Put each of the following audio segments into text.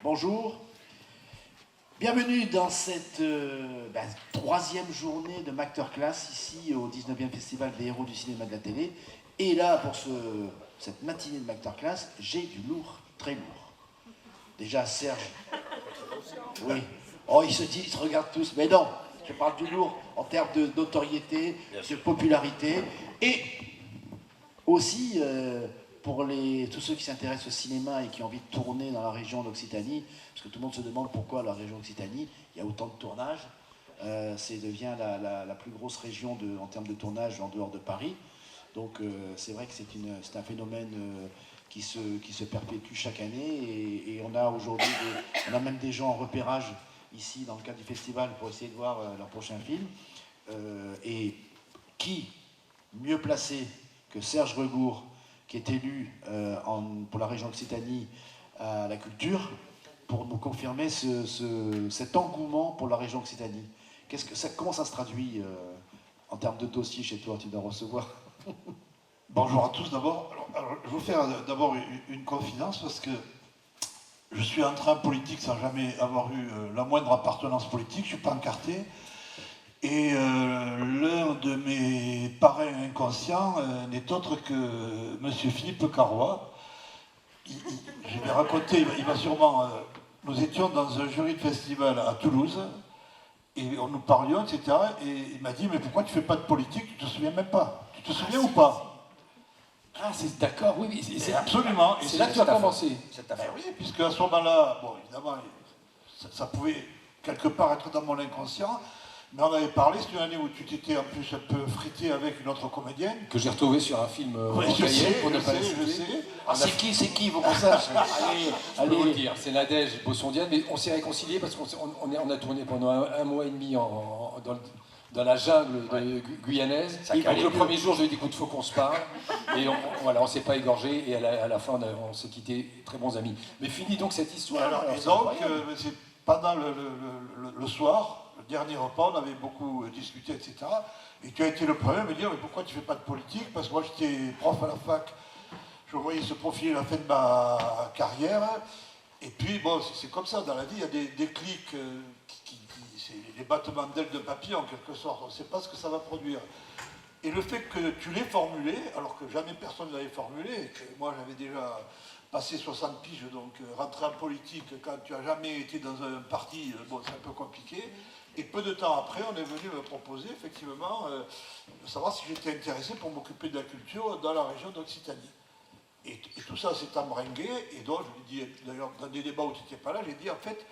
Bonjour, bienvenue dans cette troisième journée de Masterclass ici au 19e Festival des héros du cinéma et de la télé. Et là, pour cette matinée de Masterclass, j'ai du lourd, très lourd. Déjà, Serge. Oui. Oh, ils se regardent tous, mais non, je parle du lourd en termes de notoriété, de popularité et aussi pour tous ceux qui s'intéressent au cinéma et qui ont envie de tourner dans la région d'Occitanie, parce que tout le monde se demande pourquoi la région d'Occitanie, il y a autant de tournages. C'est devient la plus grosse région en termes de tournage en dehors de Paris. Donc c'est vrai que c'est un phénomène qui se perpétue chaque année et on a aujourd'hui on a même des gens en repérage ici dans le cadre du festival pour essayer de voir leur prochain film. Et qui mieux placé que Serge Regour, qui est élu pour la région Occitanie à la culture, pour nous confirmer cet engouement pour la région Occitanie. Comment ça se traduit en termes de dossier chez toi? Tu dois recevoir. Bonjour à tous d'abord. Alors, je vais vous faire d'abord une confidence parce que je suis entré en politique sans jamais avoir eu la moindre appartenance politique, je ne suis pas encarté. Et l'un de mes parrains inconscients n'est autre que M. Philippe Carrois. Je vais raconter, il va sûrement... nous étions dans un jury de festival à Toulouse, et nous parlions, etc. Et il m'a dit, mais pourquoi tu ne fais pas de politique? Tu ne te souviens même pas. Tu te souviens ou pas? Ah, c'est d'accord, oui, c'est absolument. C'est là que tu as commencé. Oui, puisque à ce moment-là, bon, évidemment, ça pouvait quelque part être dans mon inconscient, mais on avait parlé, c'est une année où tu t'étais en plus un peu frité avec une autre comédienne. Que j'ai retrouvé sur un film oui, je sais. Ah, c'est qui, vous qu'on sache? Allez, vous le dire, c'est Nadège Bossondiane, mais on s'est réconciliés parce qu'on a tourné pendant un mois et demi dans la jungle guyanaise. Et donc le premier jour, je lui ai dit, écoute, il faut qu'on se parle. Et on s'est pas égorgé, et à la fin, on s'est quittés très bons amis. Mais fini donc cette histoire. Et donc, c'est pendant le soir, le dernier repas, on avait beaucoup discuté, etc. Et tu as été le premier à me dire, mais pourquoi tu ne fais pas de politique? Parce que moi, j'étais prof à la fac, je voyais se profiler la fin de ma carrière. Et puis, bon, c'est comme ça, dans la vie, il y a des clics, c'est les battements d'ailes de papier, en quelque sorte. On ne sait pas ce que ça va produire. Et le fait que tu l'aies formulé, alors que jamais personne ne l'avait formulé, et que moi, j'avais déjà passé 60 piges, donc rentrer en politique quand tu n'as jamais été dans un parti, bon, c'est un peu compliqué. Et peu de temps après, on est venu me proposer, effectivement, de savoir si j'étais intéressé pour m'occuper de la culture dans la région d'Occitanie. Et tout ça s'est embringué, et donc je lui ai dit, d'ailleurs, dans des débats où tu n'étais pas là, j'ai dit, en fait,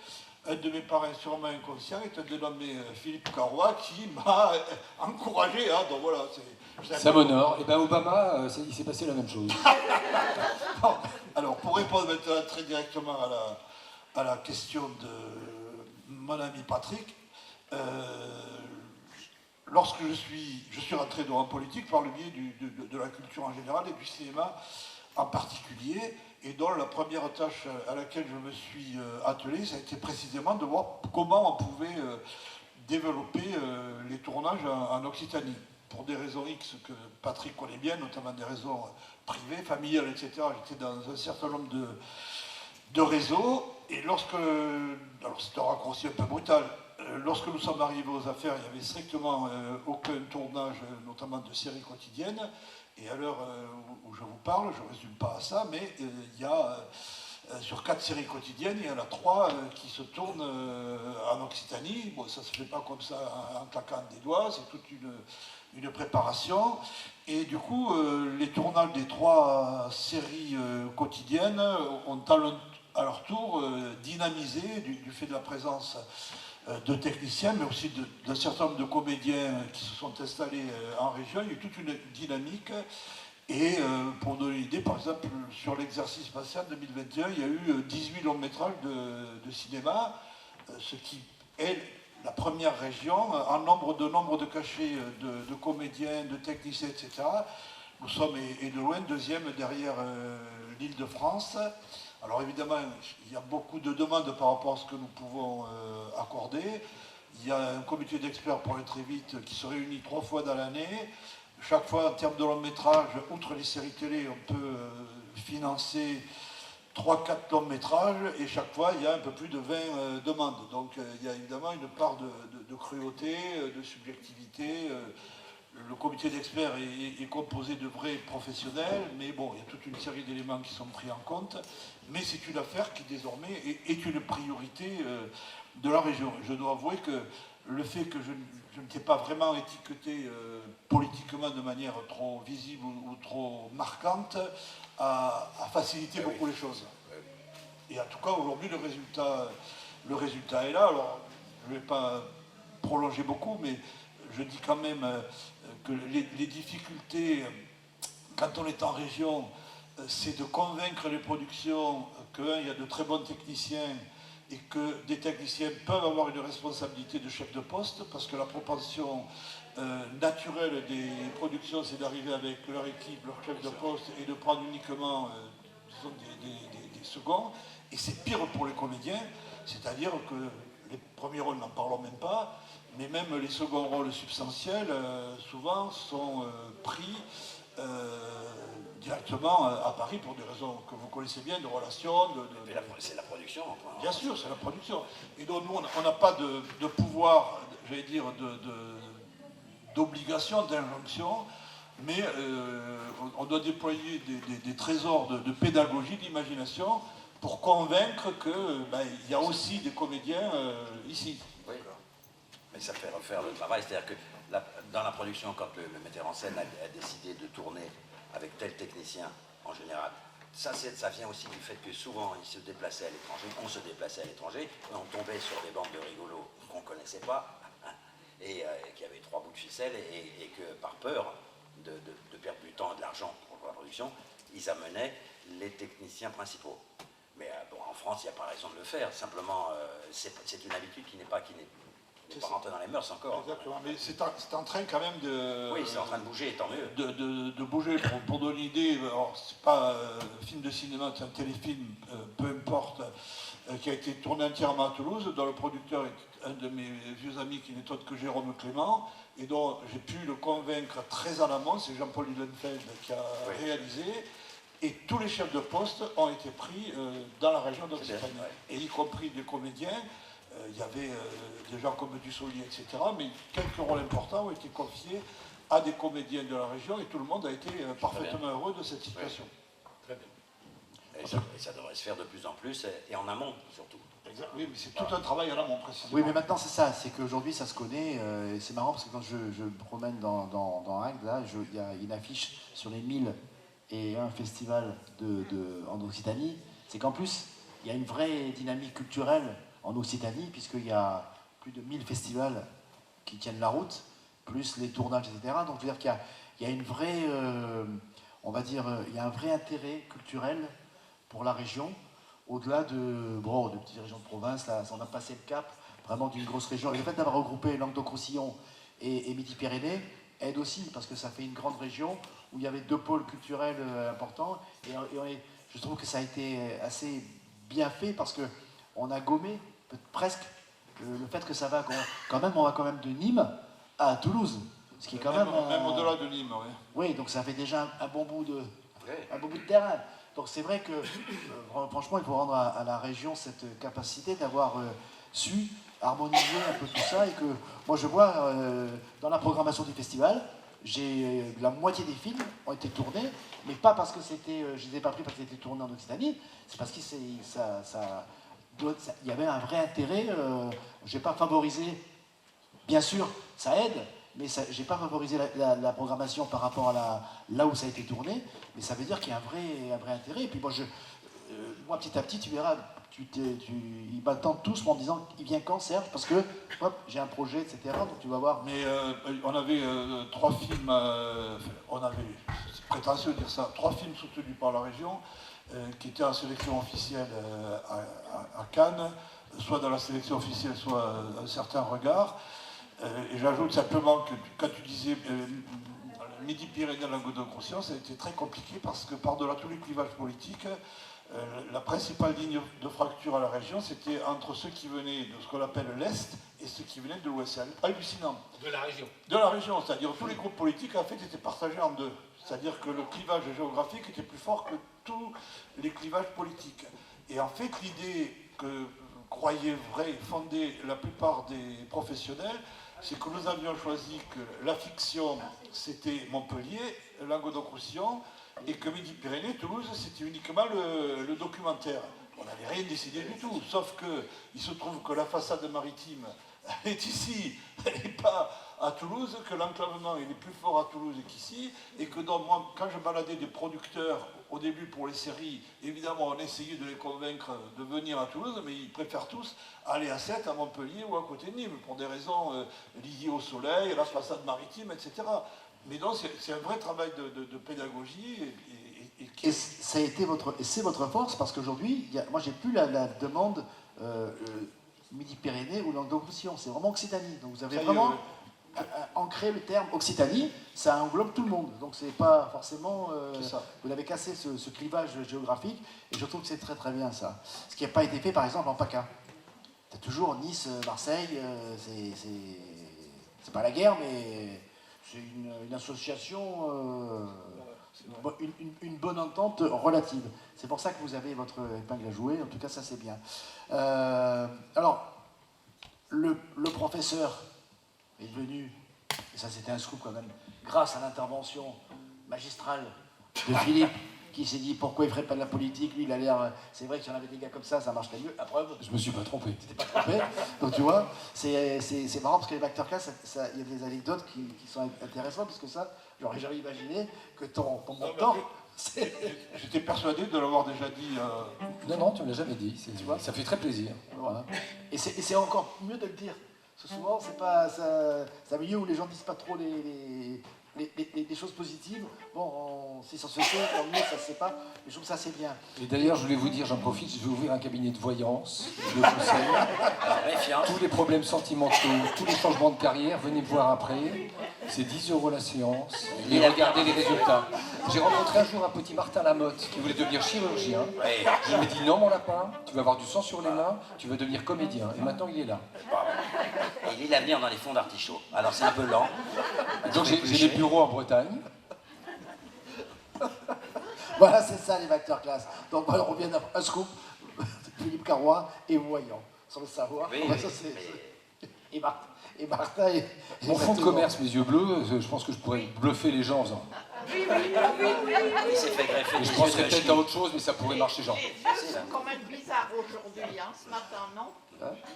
un de mes parents sûrement inconscients est un dénommé Philippe Carrois qui m'a encouragé, hein, donc voilà, ça m'honore. Et bien Obama, il s'est passé la même chose. Bon, alors, pour répondre maintenant très directement à la question de mon ami Patrick, lorsque je suis rentré dans la politique par le biais de la culture en général et du cinéma en particulier, et dont la première tâche à laquelle je me suis attelé, ça a été précisément de voir comment on pouvait développer les tournages en Occitanie, pour des raisons X que Patrick connaît bien, notamment des raisons privées, familiales, etc. J'étais dans un certain nombre de réseaux, et alors c'est un raccourci un peu brutal, lorsque nous sommes arrivés aux affaires, il n'y avait strictement aucun tournage, notamment de séries quotidiennes. Et à l'heure où je vous parle, je ne résume pas à ça, mais il y a sur 4 séries quotidiennes, il y en a 3 qui se tournent en Occitanie. Bon, ça ne se fait pas comme ça en claquant des doigts, c'est toute une préparation. Et du coup, les tournages des 3 séries quotidiennes ont à leur tour dynamisé du fait de la présence de techniciens, mais aussi d'un certain nombre de comédiens qui se sont installés en région. Il y a eu toute une dynamique. Et pour donner une idée, par exemple, sur l'exercice passé en 2021, il y a eu 18 longs métrages de cinéma, ce qui est la première région en nombre de cachets de comédiens, de techniciens, etc. Nous sommes, et de loin, deuxième derrière l'Île-de-France. Alors évidemment, il y a beaucoup de demandes par rapport à ce que nous pouvons accorder. Il y a un comité d'experts pour aller très vite qui se réunit 3 fois dans l'année. Chaque fois, en termes de long métrage, outre les séries télé, on peut financer 3-4 longs métrages, et chaque fois il y a un peu plus de 20 demandes. Donc il y a évidemment une part de cruauté, de subjectivité. Le comité d'experts est composé de vrais professionnels, mais bon, il y a toute une série d'éléments qui sont pris en compte. Mais c'est une affaire qui désormais est une priorité de la région. Je dois avouer que le fait que je ne t'ai pas vraiment étiqueté politiquement de manière trop visible ou trop marquante a facilité beaucoup les choses. Et en tout cas, aujourd'hui, le résultat est là. Alors, je ne vais pas prolonger beaucoup, mais je dis quand même que les difficultés, quand on est en région, c'est de convaincre les productions qu'il y a de très bons techniciens et que des techniciens peuvent avoir une responsabilité de chef de poste, parce que la propension naturelle des productions, c'est d'arriver avec leur équipe, leur chef de poste, et de prendre uniquement des seconds. Et c'est pire pour les comédiens, c'est-à-dire que les premiers rôles, n'en parlons même pas, mais même les seconds rôles substantiels, souvent, sont pris directement à Paris pour des raisons que vous connaissez bien, de relations. C'est la production. Enfin, bien sûr, c'est la production. Et donc nous, on n'a pas de pouvoir, j'allais dire, d'obligation, d'injonction, mais on doit déployer des trésors de pédagogie, d'imagination, pour convaincre qu'il y a aussi des comédiens ici. Oui, mais ça fait refaire le travail, c'est-à-dire que dans la production, quand le metteur en scène a décidé de tourner avec tel technicien, en général, ça vient aussi du fait que souvent il se déplaçait à l'étranger, on se déplaçait à l'étranger, et on tombait sur des bandes de rigolos qu'on ne connaissait pas, et qui avaient 3 bouts de ficelle, et que par peur de perdre du temps et de l'argent pour la production, ils amenaient les techniciens principaux. Mais en France, il n'y a pas raison de le faire, simplement c'est une habitude qui n'est pas rentrée dans les mœurs encore. Exactement, mais c'est en train quand même de... Oui, c'est en train de bouger, tant mieux. De bouger, pour donner l'idée, alors c'est pas un film de cinéma, c'est un téléfilm, peu importe, qui a été tourné entièrement à Toulouse, dont le producteur est un de mes vieux amis qui n'est autre que Jérôme Clément, et dont j'ai pu le convaincre très en amont, c'est Jean-Paul Lillenfeld qui a réalisé, et tous les chefs de poste ont été pris dans la région d'Occitanie, et y compris des comédiens. Il y avait des gens comme Dussolier, etc., mais quelques rôles importants ont été confiés à des comédiens de la région, et tout le monde a été parfaitement heureux de cette situation. Très bien. Et ça devrait se faire de plus en plus, et en amont surtout. Exact. Oui, mais c'est tout un travail en amont, précisément. Oui, mais maintenant c'est ça, c'est qu'aujourd'hui ça se connaît, et c'est marrant parce que quand je me promène dans Agde, là, il y a une affiche sur les 1001 festivals en Occitanie, c'est qu'en plus, il y a une vraie dynamique culturelle en Occitanie, puisqu'il y a plus de 1000 festivals qui tiennent la route, plus les tournages, etc. Donc, je veux dire qu'il y a une vraie, on va dire, il y a un vrai intérêt culturel pour la région, au-delà de petites régions de province. Là, on a passé le cap vraiment d'une grosse région. Et le fait d'avoir regroupé Languedoc-Roussillon et Midi-Pyrénées aide aussi, parce que ça fait une grande région où il y avait 2 pôles culturels importants. Et je trouve que ça a été assez bien fait, parce que on a gommé presque le fait que ça va quand même, on va quand même de Nîmes à Toulouse, ce qui est quand même au-delà de Nîmes, oui. Oui, donc ça fait déjà un bon bout de terrain. Donc c'est vrai que franchement, il faut rendre à la région cette capacité d'avoir su harmoniser un peu tout ça, et que moi je vois dans la programmation du festival, la moitié des films ont été tournés, mais pas parce que je les ai pas pris parce qu'ils étaient tournés en Occitanie, c'est parce qu'il y avait un vrai intérêt. Je n'ai pas favorisé, bien sûr, ça aide, mais je n'ai pas favorisé la programmation par rapport à là où ça a été tourné, mais ça veut dire qu'il y a un vrai intérêt. Et puis moi, petit à petit, tu verras, ils m'attendent tous en me disant, il vient quand, Serge? Parce que j'ai un projet, etc. Donc tu vas voir. Mais on avait 3 films, c'est prétentieux de dire ça, 3 films soutenus par la région, qui étaient en sélection officielle à Cannes, soit dans la sélection officielle, soit un certain regard. Et j'ajoute simplement que quand tu disais Midi-Pyrénées, Languedoc-Roussillon, ça a été très compliqué, parce que par-delà tous les clivages politiques, la principale ligne de fracture à la région, c'était entre ceux qui venaient de ce qu'on appelle l'Est et ceux qui venaient de l'Ouest. C'est hallucinant. De la région. De la région, c'est-à-dire tous les groupes politiques en fait étaient partagés en deux. C'est-à-dire que le clivage géographique était plus fort que tous les clivages politiques. Et en fait, l'idée que croyaient vraie et fondée la plupart des professionnels, c'est que nous avions choisi que la fiction, c'était Montpellier, Languedoc-Roussillon, et que Midi-Pyrénées, Toulouse, c'était uniquement le documentaire. On n'avait rien décidé du tout, sauf qu'il se trouve que la façade maritime est ici et pas à Toulouse, que l'enclavement il est plus fort à Toulouse qu'ici, et que donc moi, quand je baladais des producteurs au début pour les séries, évidemment on essayait de les convaincre de venir à Toulouse, mais ils préfèrent tous aller à Sète, à Montpellier ou à côté de Nîmes, pour des raisons liées au soleil, à la façade maritime, etc. Mais donc c'est un vrai travail de pédagogie. Et ça a été c'est votre force, parce qu'aujourd'hui, moi j'ai plus la demande Midi-Pyrénées ou Languedoc-Roussillon, c'est vraiment Occitanie. Donc vous avez vraiment ancré le terme Occitanie, ça englobe tout le monde. Donc c'est pas forcément... vous avez cassé ce clivage géographique, et je trouve que c'est très très bien ça. Ce qui n'a pas été fait par exemple en PACA. Tu as toujours Nice, Marseille, c'est pas la guerre, mais c'est une association... une bonne entente relative. C'est pour ça que vous avez votre épingle à jouer, en tout cas ça c'est bien. Alors, le professeur est venu, et ça c'était un scoop quand même, grâce à l'intervention magistrale de Philippe, qui s'est dit pourquoi il ne ferait pas de la politique, lui il a l'air... C'est vrai que si on avait des gars comme ça marcherait mieux, la preuve. Je me suis pas trompé. Tu t'es pas trompé, donc tu vois, c'est marrant parce que les masterclass, il y a des anecdotes qui sont intéressantes, parce que ça, j'aurais jamais imaginé que ton mentor... J'étais persuadé de l'avoir déjà dit. Non, tu ne l'as jamais dit. Tu vois, ça fait très plaisir. Voilà. Et c'est encore mieux de le dire. Parce que souvent, c'est un milieu où les gens ne disent pas trop les choses positives. Bon, si ça se fait, tant mieux, ça ne se sait pas. Mais je trouve que ça, c'est bien. Et d'ailleurs, je voulais vous dire, j'en profite, je vais ouvrir un cabinet de voyance, de conseils. Tous les problèmes sentimentaux, tous les changements de carrière, venez me voir après. C'est 10 € la séance. Et regardez les résultats. J'ai rencontré un jour un petit Martin Lamotte qui voulait devenir chirurgien. Je lui ai dit non mon lapin, tu vas avoir du sang sur les mains, tu vas devenir comédien. Et maintenant il est là. Et il est l'avenir dans les fonds d'artichaut. Alors c'est un peu lent. Donc j'ai des bureaux en Bretagne. Voilà, c'est ça les masterclass. Donc on revient à un scoop, Philippe Carrois et voyant, sans le savoir. Oui, ça, et Martin est... Mon fonds de commerce, mes yeux bleus, je pense que je pourrais bluffer les gens en faisant. Il s'est fait greffer Et je penserais peut-être à autre chose, mais ça pourrait marcher, genre. C'est quand même bizarre aujourd'hui, hein, ce matin, non?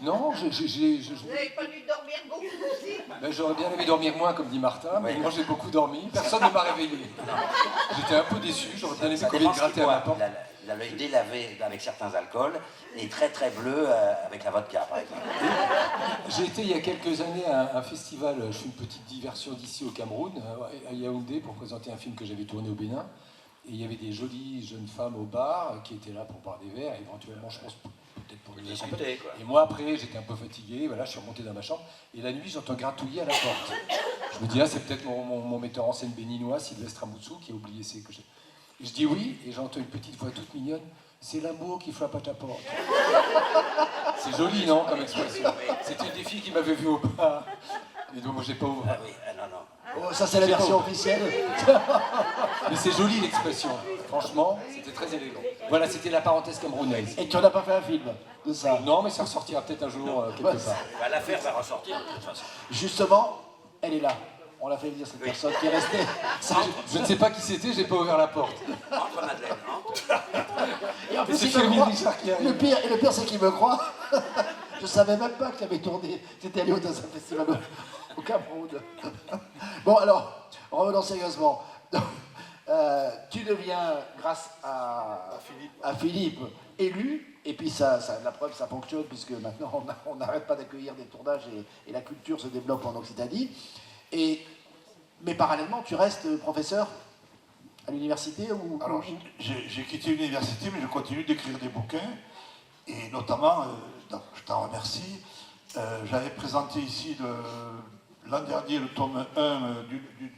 Non, Vous n'avez pas dû dormir beaucoup aussi? Ben, j'aurais bien aimé dormir moins, comme dit Martin, mais moi j'ai beaucoup dormi. Personne ne m'a réveillé. J'étais un peu déçu, j'aurais bien aimé qu'on vienne gratter à ma porte. Il a l'œil délavé avec certains alcools et très très bleu avec la vodka, par exemple. J'ai été il y a quelques années à un festival, je fais une petite diversion d'ici au Cameroun, à Yaoundé, pour présenter un film que j'avais tourné au Bénin. Et il y avait des jolies jeunes femmes au bar qui étaient là pour boire des verres, éventuellement, je pense, peut-être pour discuter. Et moi, après, j'étais un peu fatigué, voilà, je suis remonté dans ma chambre, et la nuit, j'entends gratouiller à la porte. Je me dis, ah, c'est peut-être mon metteur en scène béninois, Sylvestre Ramoutsou, qui a oublié ses... Je dis oui, et j'entends une petite voix toute mignonne. C'est l'amour qui frappe à ta porte. C'est joli, non, comme expression. C'était une des filles qui m'avait vu au bar. Et donc, moi, j'ai pas ouvert. Ah oui, non. Oh, ça, c'est la version officielle. Mais c'est joli, l'expression. Franchement, c'était très élégant. Voilà, c'était la parenthèse camerounaise. Et tu n'en as pas fait un film de ça? Non, mais ça ressortira peut-être un jour, quelque part. Bah, l'affaire va ressortir, de toute façon. Justement, elle est là. On l'a fait venir, cette personne qui est restée. Je ne sais pas qui c'était, j'ai pas ouvert la porte. Entre Madeleine, entre. Et en plus, C'est il me Firmin croit. Richard qui arrive. Le pire, c'est qu'il me croit. Je savais même pas que tu avais tourné. Tu étais allé dans un festival au Cameroun. Bon, alors, revenons sérieusement. Tu deviens, grâce à Philippe, élu. Et puis, la preuve, ça fonctionne, puisque maintenant, on n'arrête pas d'accueillir des tournages et la culture se développe en Occitanie. Mais parallèlement, tu restes professeur à l'université ou... Alors, j'ai quitté l'université, mais je continue d'écrire des bouquins. Et notamment, je t'en remercie, j'avais présenté ici l'an dernier le tome 1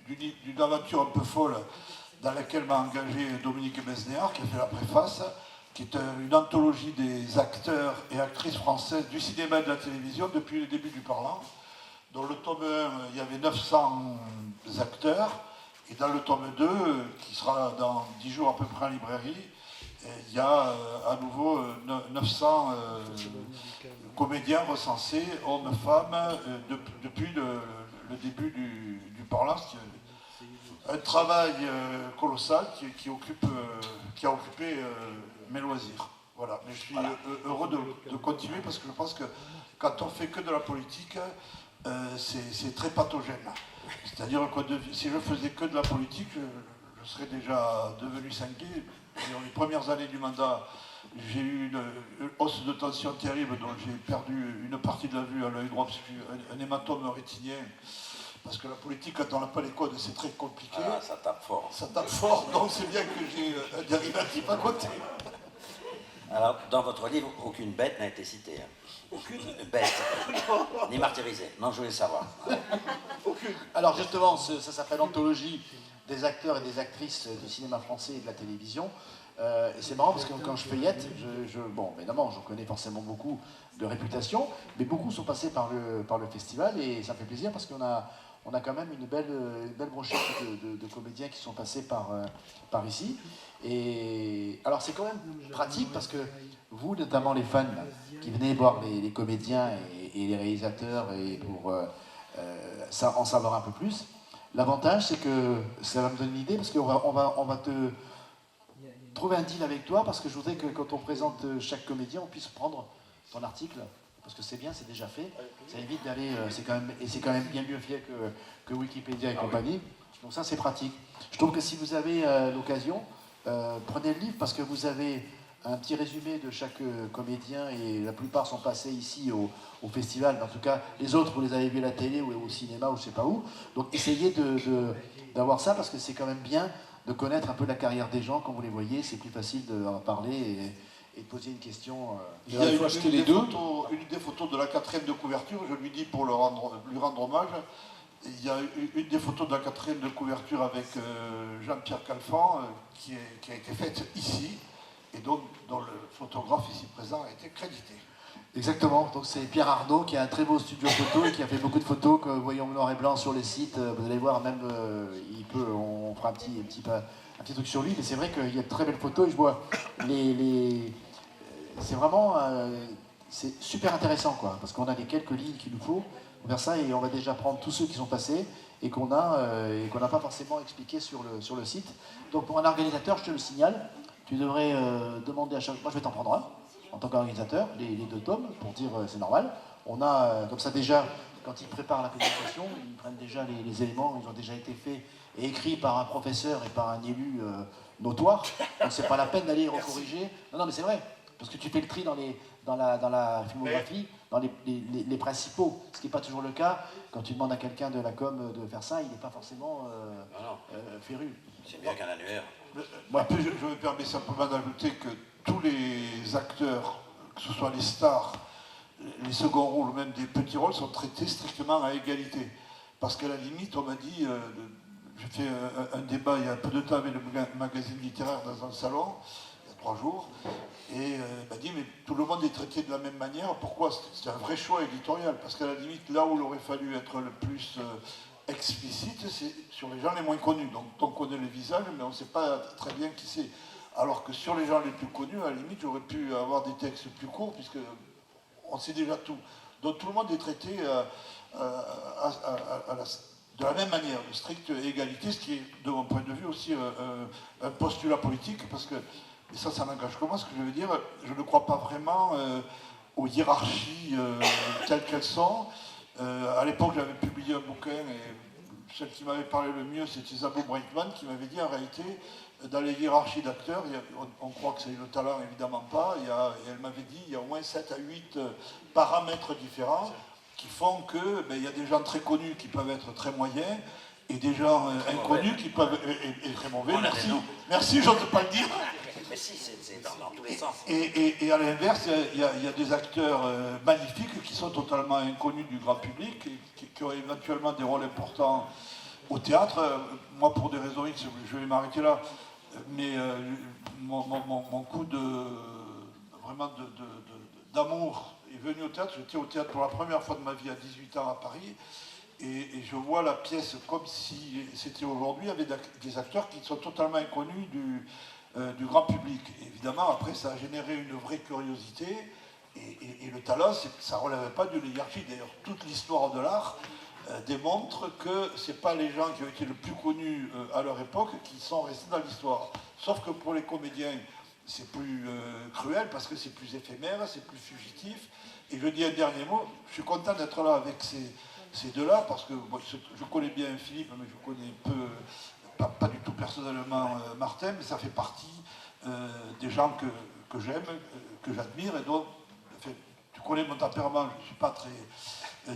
d'une aventure un peu folle dans laquelle m'a engagé Dominique Besnéard, qui a fait la préface, qui est une anthologie des acteurs et actrices françaises du cinéma et de la télévision depuis le début du parlant. Dans le tome 1, il y avait 900 acteurs, et dans le tome 2, qui sera dans 10 jours à peu près en librairie, il y a à nouveau 900 comédiens recensés, hommes, femmes, depuis le début du parlant. Un travail colossal qui a occupé mes loisirs. Voilà. Mais je suis heureux de continuer parce que je pense que quand on fait que de la politique, c'est très pathogène. C'est-à-dire que si je faisais que de la politique, je serais déjà devenu cinglé. Dans les premières années du mandat, j'ai eu une hausse de tension terrible, dont j'ai perdu une partie de la vue à l'œil droit, parce que j'ai eu un hématome rétinien. Parce que la politique, quand on n'a pas les codes, c'est très compliqué. Ah, ça tape fort. Ça tape fort, donc c'est bien que j'ai un dérivatif à côté. Alors, dans votre livre, aucune bête n'a été citée. Aucune bête. Ni martyrisée. Non, je voulais savoir. Aucune. Alors justement, ça s'appelle l'anthologie des acteurs et des actrices du cinéma français et de la télévision. Et c'est marrant parce que quand je feuillette, bon, évidemment, j'en connais forcément beaucoup de réputation, mais beaucoup sont passés par le festival et ça fait plaisir parce qu'on a quand même une belle brochette de comédiens qui sont passés par ici. Et alors c'est quand même pratique parce que vous, notamment les fans qui venez voir les comédiens et les réalisateurs et pour en savoir un peu plus, l'avantage c'est que ça va me donner une idée parce qu'on va te trouver un deal avec toi parce que je voudrais que quand on présente chaque comédien, on puisse prendre ton article parce que c'est bien, c'est déjà fait. Ça évite d'aller, c'est quand même bien mieux fait que Wikipédia et compagnie. Donc ça c'est pratique. Je trouve que si vous avez l'occasion, prenez le livre parce que vous avez un petit résumé de chaque comédien et la plupart sont passés ici au festival. Mais en tout cas, les autres vous les avez vus à la télé ou au cinéma ou je sais pas où. Donc essayez d'avoir ça parce que c'est quand même bien de connaître un peu la carrière des gens quand vous les voyez. C'est plus facile d'en parler et de poser une question. Il y a une des photos de la 4e de couverture, je lui dis pour lui rendre hommage. Il y a une des photos de la 4e de couverture avec Jean-Pierre Calfan qui a été faite ici et donc dont le photographe ici présent a été crédité. Exactement, donc c'est Pierre Arnaud qui a un très beau studio photo et qui a fait beaucoup de photos que vous voyez en noir et blanc sur les sites. Vous allez voir, même on fera un petit truc sur lui, mais c'est vrai qu'il y a de très belles photos et je vois c'est vraiment c'est super intéressant quoi, parce qu'on a les quelques lignes qu'il nous faut pour faire ça et on va déjà prendre tous ceux qui sont passés et qu'on n'a pas forcément expliqué sur le site. Donc pour un organisateur, je te le signale, tu devrais demander à chaque... Moi je vais t'en prendre un, en tant qu'organisateur, les 2 tomes, pour dire c'est normal. On a, comme ça déjà, quand ils préparent la communication, ils prennent déjà les éléments, ils ont déjà été faits et écrits par un professeur et par un élu notoire. Donc c'est pas la peine d'aller recorriger. Non mais c'est vrai, parce que tu fais le tri dans la filmographie, dans les principaux, ce qui n'est pas toujours le cas. Quand tu demandes à quelqu'un de la com de faire ça, il n'est pas forcément féru. C'est bien qu'un annuaire. Je me permets simplement d'ajouter que tous les acteurs, que ce soit les stars, les seconds rôles ou même des petits rôles, sont traités strictement à égalité. Parce qu'à la limite, on m'a dit, j'ai fait un débat il y a peu de temps avec le magazine littéraire dans un salon, il y a 3 jours, et il m'a dit, mais tout le monde est traité de la même manière, pourquoi? C'est un vrai choix éditorial, parce qu'à la limite, là où il aurait fallu être le plus explicite, c'est sur les gens les moins connus. Donc on connaît les visages, mais on ne sait pas très bien qui c'est. Alors que sur les gens les plus connus, à la limite, j'aurais pu avoir des textes plus courts, puisque on sait déjà tout. Donc tout le monde est traité de la même manière, de stricte égalité, ce qui est, de mon point de vue, aussi un postulat politique, parce que, et ça n'engage que moi, ce que je veux dire, je ne crois pas vraiment aux hiérarchies telles qu'elles sont. À l'époque, j'avais publié un bouquin, et celle qui m'avait parlé le mieux, c'était Isabelle Breitman, qui m'avait dit, en réalité, dans les hiérarchies d'acteurs, on croit que c'est le talent, évidemment pas, et elle m'avait dit, il y a au moins 7 à 8 paramètres différents qui font que il y a des gens très connus qui peuvent être très moyens, et des gens inconnus qui peuvent être très mauvais. Merci, j'ose pas le dire. Mais si, c'est dans tous les sens. Et à l'inverse, il y a des acteurs magnifiques qui sont totalement inconnus du grand public, qui ont éventuellement des rôles importants au théâtre. Moi, pour des raisons X, je vais m'arrêter là, mais mon coup d'amour est venu au théâtre. J'étais au théâtre pour la première fois de ma vie à 18 ans à Paris, et je vois la pièce comme si c'était aujourd'hui, avec des acteurs qui sont totalement inconnus du grand public. Et évidemment, après, ça a généré une vraie curiosité, et le talent, ça ne relève pas de l'oligarchie. D'ailleurs, toute l'histoire de l'art démontre que ce n'est pas les gens qui ont été le plus connus à leur époque qui sont restés dans l'histoire. Sauf que pour les comédiens, c'est plus cruel parce que c'est plus éphémère, c'est plus fugitif. Et je dis un dernier mot, je suis content d'être là avec ces deux-là parce que moi, je connais bien Philippe, mais je connais pas du tout personnellement Martin, mais ça fait partie des gens que j'aime, que j'admire, et donc, enfin, tu connais mon tempérament, je ne suis pas très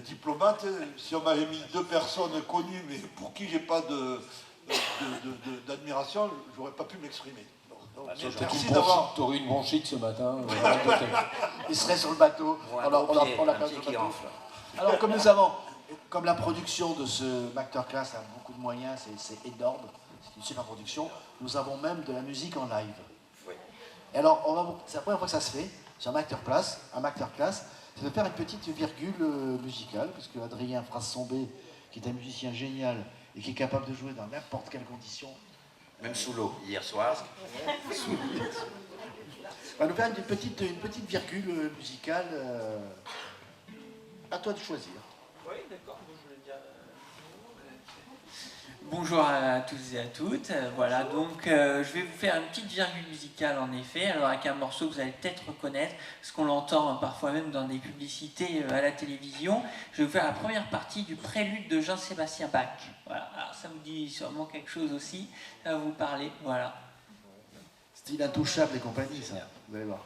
diplomate. Si on m'avait mis deux personnes connues, mais pour qui j'ai pas d'admiration, j'aurais pas pu m'exprimer. Merci d'avoir. Tu aurais une bronchite ce matin. Il serait sur le bateau. Alors, comme la production de ce Masterclass a beaucoup de moyens, c'est énorme, c'est une super production, nous avons même de la musique en live. Oui. Et alors, c'est la première fois que ça se fait sur un Masterclass, c'est de faire une petite virgule musicale, parce que Adrien Frassombé, qui est un musicien génial et qui est capable de jouer dans n'importe quelle condition, même sous l'eau, hier soir. va nous faire une petite virgule musicale. À toi de choisir. Oui, d'accord. Bonjour à tous et à toutes. Voilà, donc je vais vous faire une petite virgule musicale en effet, alors avec un morceau que vous allez peut-être reconnaître, parce qu'on l'entend parfois même dans des publicités à la télévision. Je vais vous faire la première partie du prélude de Jean-Sébastien Bach. Voilà, alors ça vous dit sûrement quelque chose aussi, ça va vous parler, voilà. Style Intouchable et compagnie, ça, vous allez voir.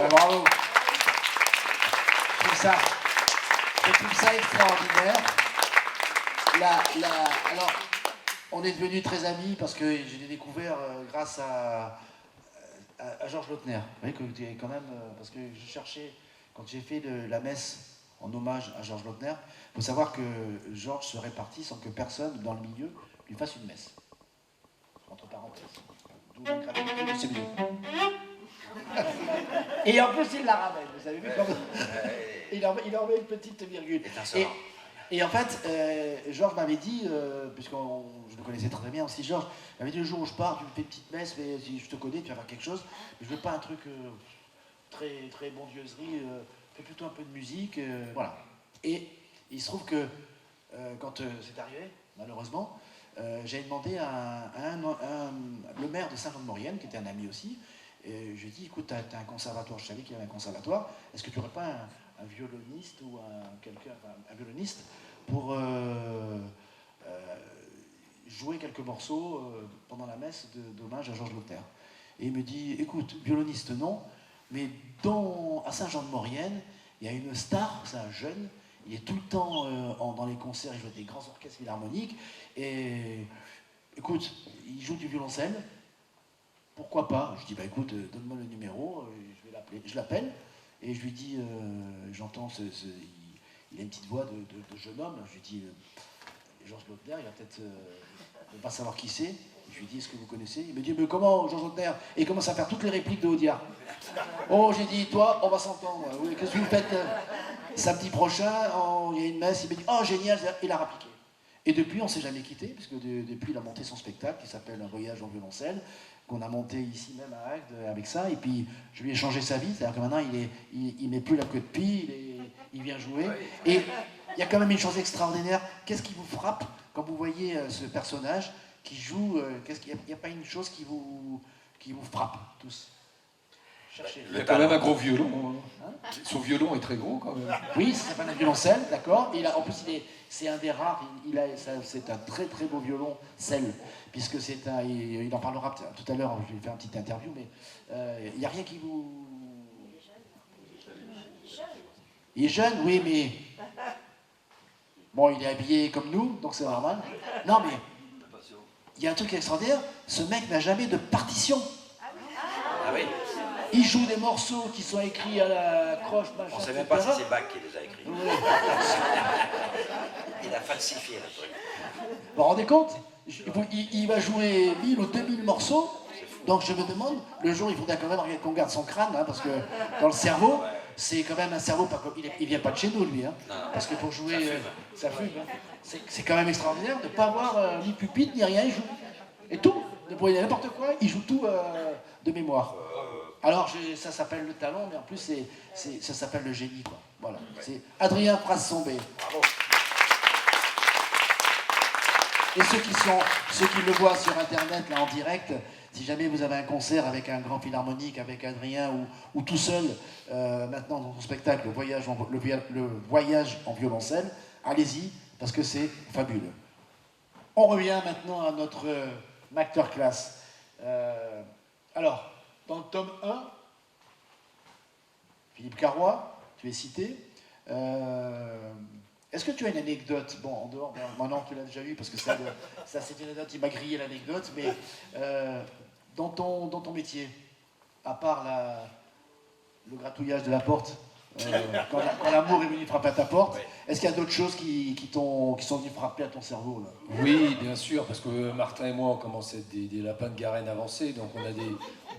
Bravo. Je trouve ça extraordinaire. Alors, on est devenus très amis parce que je l'ai découvert grâce à Georges Lautner. Vous voyez que quand même, parce que je cherchais, quand j'ai fait la messe en hommage à Georges Lautner, il faut savoir que Georges serait parti sans que personne dans le milieu lui fasse une messe. Entre parenthèses. D'où la gravité de ses milieux. Et en plus, il la ramène, vous avez vu comment il en met une petite virgule. Et en fait, Georges m'avait dit, puisque je le connaissais très bien aussi, Georges m'avait dit le jour où je pars, tu me fais une petite messe, mais si je te connais, tu vas faire quelque chose. Mais je veux pas un truc très, très bondieuserie, fais plutôt un peu de musique, voilà. Et il se trouve que quand c'est arrivé, malheureusement, j'avais demandé à le maire de Saint-Jean-de-Maurienne, qui était un ami aussi, et je lui ai dit, écoute, t'as un conservatoire, je savais qu'il y avait un conservatoire, est-ce que tu n'aurais pas un violoniste ou un violoniste pour jouer quelques morceaux pendant la messe d'hommage à Georges Lautner? Et il me dit, écoute, violoniste non, mais à Saint-Jean-de-Maurienne, il y a une star, c'est un jeune, il est tout le temps dans les concerts, il joue avec des grands orchestres philharmoniques, et écoute, il joue du violoncelle, pourquoi pas? Je dis, bah écoute, donne-moi le numéro, je vais l'appeler. Je l'appelle, et je lui dis, j'entends, il a une petite voix de jeune homme, je lui dis, Georges Lautner, il va peut-être ne pas savoir qui c'est. Je lui dis, est-ce que vous connaissez? Il me dit, mais comment, Georges Lautner? Et il commence à faire toutes les répliques de Audiard. Oh, j'ai dit, toi, on va s'entendre. Oui, qu'est-ce que vous faites samedi prochain? Il y a une messe. Il me dit, oh, génial, il a rappliqué. Et depuis, on ne s'est jamais quitté, puisque depuis, il a monté son spectacle qui s'appelle Un voyage en violoncelle, qu'on a monté ici même à Agde avec ça. Et puis, je lui ai changé sa vie, c'est-à-dire que maintenant, il met plus la queue de pie, il vient jouer. Et il y a quand même une chose extraordinaire. Qu'est-ce qui vous frappe quand vous voyez ce personnage qui joue? Il n'y a pas une chose qui vous frappe tous? Cherchez. Il a quand même un gros violon. Hein. Son violon est très gros quand même. Oui, ça s'appelle un violoncelle, d'accord. En plus, c'est un des rares. C'est un très très beau violoncelle, puisque il en parlera tout à l'heure. Je vais faire une petite interview, mais il n'y a rien qui vous. Il est jeune, oui, mais bon, il est habillé comme nous, donc c'est normal. Non, mais il y a un truc extraordinaire. Ce mec n'a jamais de partition. Ah oui? Il joue des morceaux qui sont écrits à la croche, machin. On ne sait même pas si c'est Bach qui les a écrits. Il a falsifié le truc. Vous vous rendez compte? Il va jouer 1000 ou 2000 morceaux. Donc je me demande, le jour il faudra quand même qu'on garde son crâne, hein, parce que dans le cerveau, c'est quand même un cerveau, pas comme, il vient pas de chez nous lui, hein, parce que pour jouer, ça fume. Hein. C'est quand même extraordinaire de ne pas avoir ni pupitre ni rien, il joue. Et tout, n'importe quoi, il joue tout de mémoire. Alors ça s'appelle le talent, mais en plus ça s'appelle le génie, quoi. Voilà. C'est Adrien Frassombé. Bravo. Et ceux qui le voient sur internet là en direct, si jamais vous avez un concert avec un grand philharmonique, avec Adrien ou tout seul, maintenant dans son spectacle le voyage en violoncelle, allez-y parce que c'est fabuleux. On revient maintenant à notre masterclass. Alors, dans le tome 1, Philippe Carrois, tu es cité. Est-ce que tu as une anecdote? Bon, en dehors, maintenant tu l'as déjà eu parce que ça c'est une anecdote, il m'a grillé l'anecdote, mais dans ton métier, à part le gratouillage de la porte, quand l'amour est venu frapper à ta porte, est-ce qu'il y a d'autres choses qui sont venues frapper à ton cerveau là? Oui, bien sûr, parce que Martin et moi, on commence à être des lapins de Garenne avancés, donc on a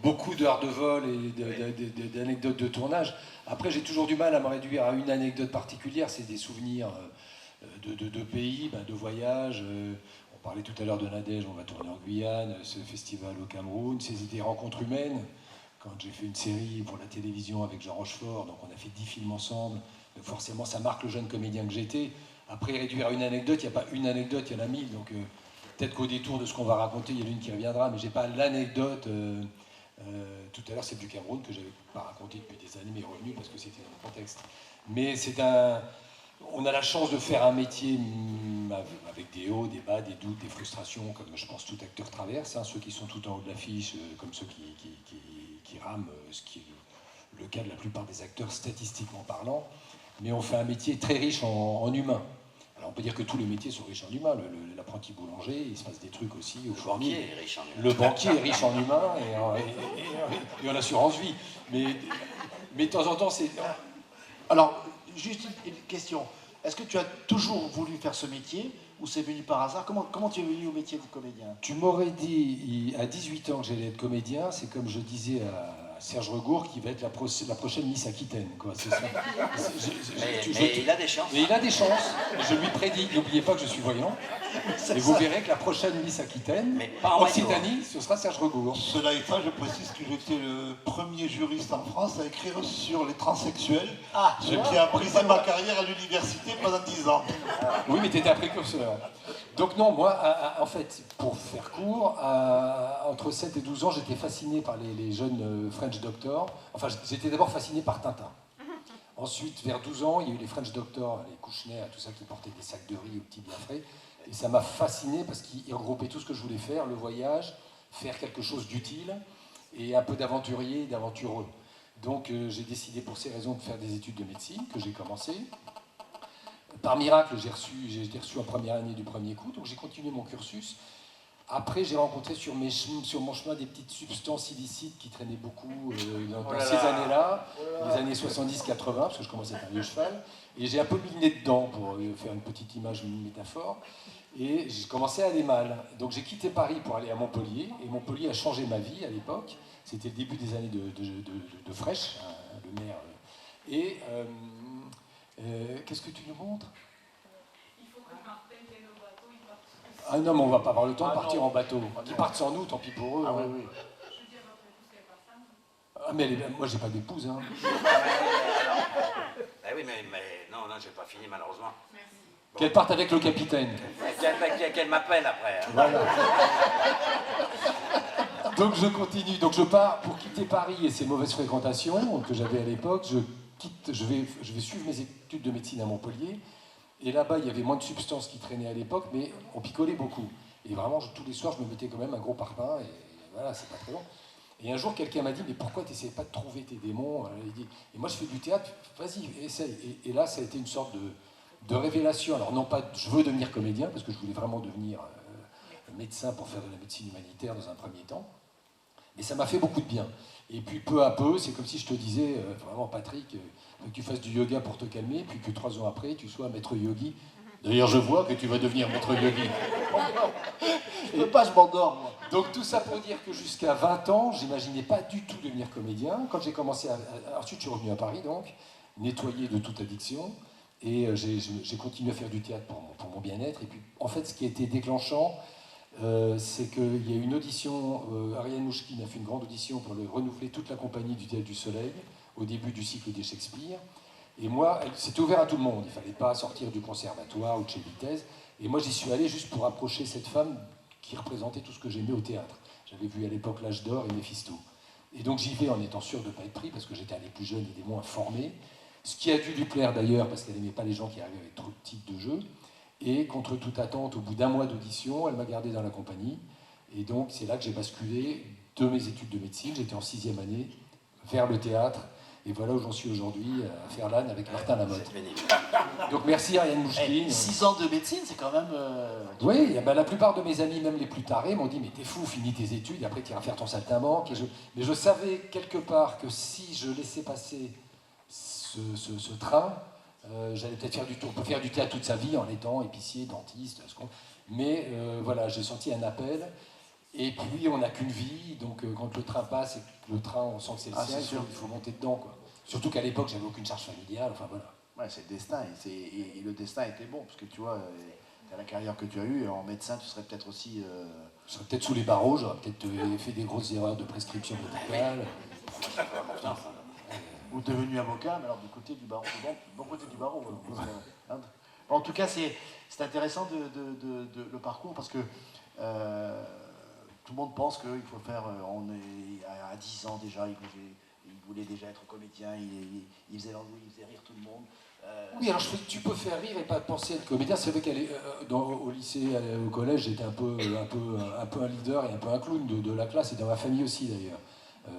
beaucoup d'heures de vol et d'anecdotes de tournage. Après, j'ai toujours du mal à me réduire à une anecdote particulière, c'est des souvenirs de pays, de voyages. On parlait tout à l'heure de Nadège, on va tourner en Guyane, ce festival au Cameroun, c'est des rencontres humaines. Quand j'ai fait une série pour la télévision avec Jean Rochefort, donc on a fait 10 films ensemble, donc forcément ça marque le jeune comédien que j'étais. Après, réduire à une anecdote, il n'y a pas une anecdote, il y en a 1000, donc peut-être qu'au détour de ce qu'on va raconter, il y en a une qui reviendra, mais j'ai pas l'anecdote. Tout à l'heure, c'est du Cameroun que je n'avais pas raconté depuis des années, mais revenu parce que c'était dans le contexte. Mais on a la chance de faire un métier avec des hauts, des bas, des doutes, des frustrations, comme je pense tout acteur traverse, hein, ceux qui sont tout en haut de l'affiche, comme ceux qui rament, ce qui est le cas de la plupart des acteurs statistiquement parlant. Mais on fait un métier très riche en humain. Alors on peut dire que tous les métiers sont riches en humain. L'apprenti boulanger, il se passe des trucs aussi. Le banquier est riche en humain. Le banquier est riche en humain et en assurance vie. Mais de temps en temps, c'est... Alors, juste une question. Est-ce que tu as toujours voulu faire ce métier ou c'est venu par hasard? Comment tu es venu au métier de comédien? Tu m'aurais dit à 18 ans que j'allais être comédien, c'est comme je disais à Serge Regour qui va être la prochaine Miss Aquitaine. Quoi. C'est ça. Mais il a des chances. Mais il a des chances. Je lui prédis. N'oubliez pas que je suis voyant. Et vous verrez que la prochaine Miss Aquitaine, mais pas en Occitanie, ce sera Serge Regour. Cela étant, je précise que j'étais le premier juriste en France à écrire sur les transsexuels, ce qui a brisé ma carrière à l'université pendant 10 ans. Oui, mais tu étais un précurseur. Donc non, moi, en fait, pour faire court, entre 7 et 12 ans, j'étais fasciné par les jeunes French Doctors. Enfin, j'étais d'abord fasciné par Tintin. Ensuite, vers 12 ans, il y a eu les French Doctors, les Kouchner, tout ça qui portaient des sacs de riz aux petits bien frais. Et ça m'a fasciné parce qu'ils regroupaient tout ce que je voulais faire, le voyage, faire quelque chose d'utile et un peu d'aventurier et d'aventureux. Donc j'ai décidé pour ces raisons de faire des études de médecine que j'ai commencé. Par miracle, j'ai été reçu en première année du premier coup, donc j'ai continué mon cursus. Après, j'ai rencontré sur mon chemin des petites substances illicites qui traînaient beaucoup dans ces années-là, les années 70-80, parce que je commençais à être un vieux cheval. Et j'ai un peu mis le nez dedans, pour faire une petite image, une métaphore. Et j'ai commencé à aller mal. Donc j'ai quitté Paris pour aller à Montpellier. Et Montpellier a changé ma vie à l'époque. C'était le début des années de Fraîche, hein, le maire. Et qu'est-ce que tu nous montres? Il faut que Martin tienne au bateau. Ah non, mais on va pas avoir le temps de Ah partir non. en bateau. Ah Qu'ils non. partent sans nous, tant pis pour eux. Ah hein. oui, oui. Ah, mais moi, j'ai pas d'épouse. Hein. Eh oui, mais non, j'ai pas fini malheureusement. Qu'elle parte avec le capitaine. Qu'elle m'appelle après. Hein. Voilà. Donc je continue. Donc je pars pour quitter Paris et ses mauvaises fréquentations que j'avais à l'époque. Je vais suivre mes études de médecine à Montpellier. Et là-bas, il y avait moins de substances qui traînaient à l'époque, mais on picolait beaucoup. Et vraiment, tous les soirs, je me mettais quand même un gros parpaing. Et voilà, c'est pas très long. Et un jour, quelqu'un m'a dit, mais pourquoi tu n'essayes pas de trouver tes démons? Et moi, je fais du théâtre, vas-y, essaye. Et là, ça a été une sorte de révélation. Alors non pas, je veux devenir comédien, parce que je voulais vraiment devenir médecin pour faire de la médecine humanitaire dans un premier temps. Mais ça m'a fait beaucoup de bien. Et puis peu à peu, c'est comme si je te disais, vraiment Patrick, que tu fasses du yoga pour te calmer, puis que 3 ans après, tu sois maître yogi. D'ailleurs, je vois que tu vas devenir maître yogi. Je peux pas, je m'endors, moi. Donc tout ça pour dire que jusqu'à 20 ans, j'imaginais pas du tout devenir comédien. Quand j'ai commencé ensuite, je suis revenu à Paris, donc, nettoyé de toute addiction. Et j'ai continué à faire du théâtre pour mon bien-être. Et puis, en fait, ce qui a été déclenchant, c'est qu'il y a eu une audition, Ariane Mouchkine a fait une grande audition pour renouveler toute la compagnie du Théâtre du Soleil, au début du cycle des Shakespeare. Et moi, c'était ouvert à tout le monde, il ne fallait pas sortir du conservatoire ou de chez Vitesse. Et moi, j'y suis allé juste pour approcher cette femme qui représentait tout ce que j'aimais au théâtre. J'avais vu à l'époque L'Âge d'Or et Méphisto. Et donc j'y vais en étant sûr de ne pas être pris, parce que j'étais un des plus jeunes et des moins formés. Ce qui a dû lui plaire d'ailleurs, parce qu'elle n'aimait pas les gens qui arrivaient avec trop de titres de jeu. Et contre toute attente, au bout d'1 mois d'audition, elle m'a gardé dans la compagnie. Et donc c'est là que j'ai basculé de mes études de médecine, j'étais en 6e année, vers le théâtre. Et voilà où j'en suis aujourd'hui, à faire l'âne avec Martin Lamotte. C'est pénible. Donc merci Ariane Mouchkine. 6 ans de médecine, c'est quand même... Oui, ben, la plupart de mes amis, même les plus tarés, m'ont dit mais t'es fou, finis tes études, et après tu iras faire ton saltimbanque. Mais je savais quelque part que si je laissais passer ce train, j'allais peut-être faire on peut faire du théâtre toute sa vie en étant épicier, dentiste, mais voilà, j'ai senti un appel. Et puis on n'a qu'une vie, donc quand le train passe et que le train, on sent que c'est le sien, il faut monter dedans, quoi. Surtout qu'à l'époque, j'avais aucune charge familiale, enfin voilà. Ouais, c'est le destin, et le destin était bon, parce que tu vois, la carrière que tu as eue, en médecin, tu serais peut-être aussi... Je serais peut-être sous les barreaux, j'aurais peut-être fait des grosses erreurs de prescription médicale. Ou devenu avocat, mais alors du côté du barreau, bon côté du barreau. Hein. En tout cas, c'est intéressant le parcours, parce que tout le monde pense qu'il faut faire, on est à 10 ans déjà, il voulait déjà être comédien, il faisait l'andouille, il faisait rire tout le monde. Oui, alors tu peux faire rire et pas penser être comédien. C'est vrai qu'au lycée, au collège, j'étais un peu un leader et un peu un clown de la classe, et dans ma famille aussi d'ailleurs.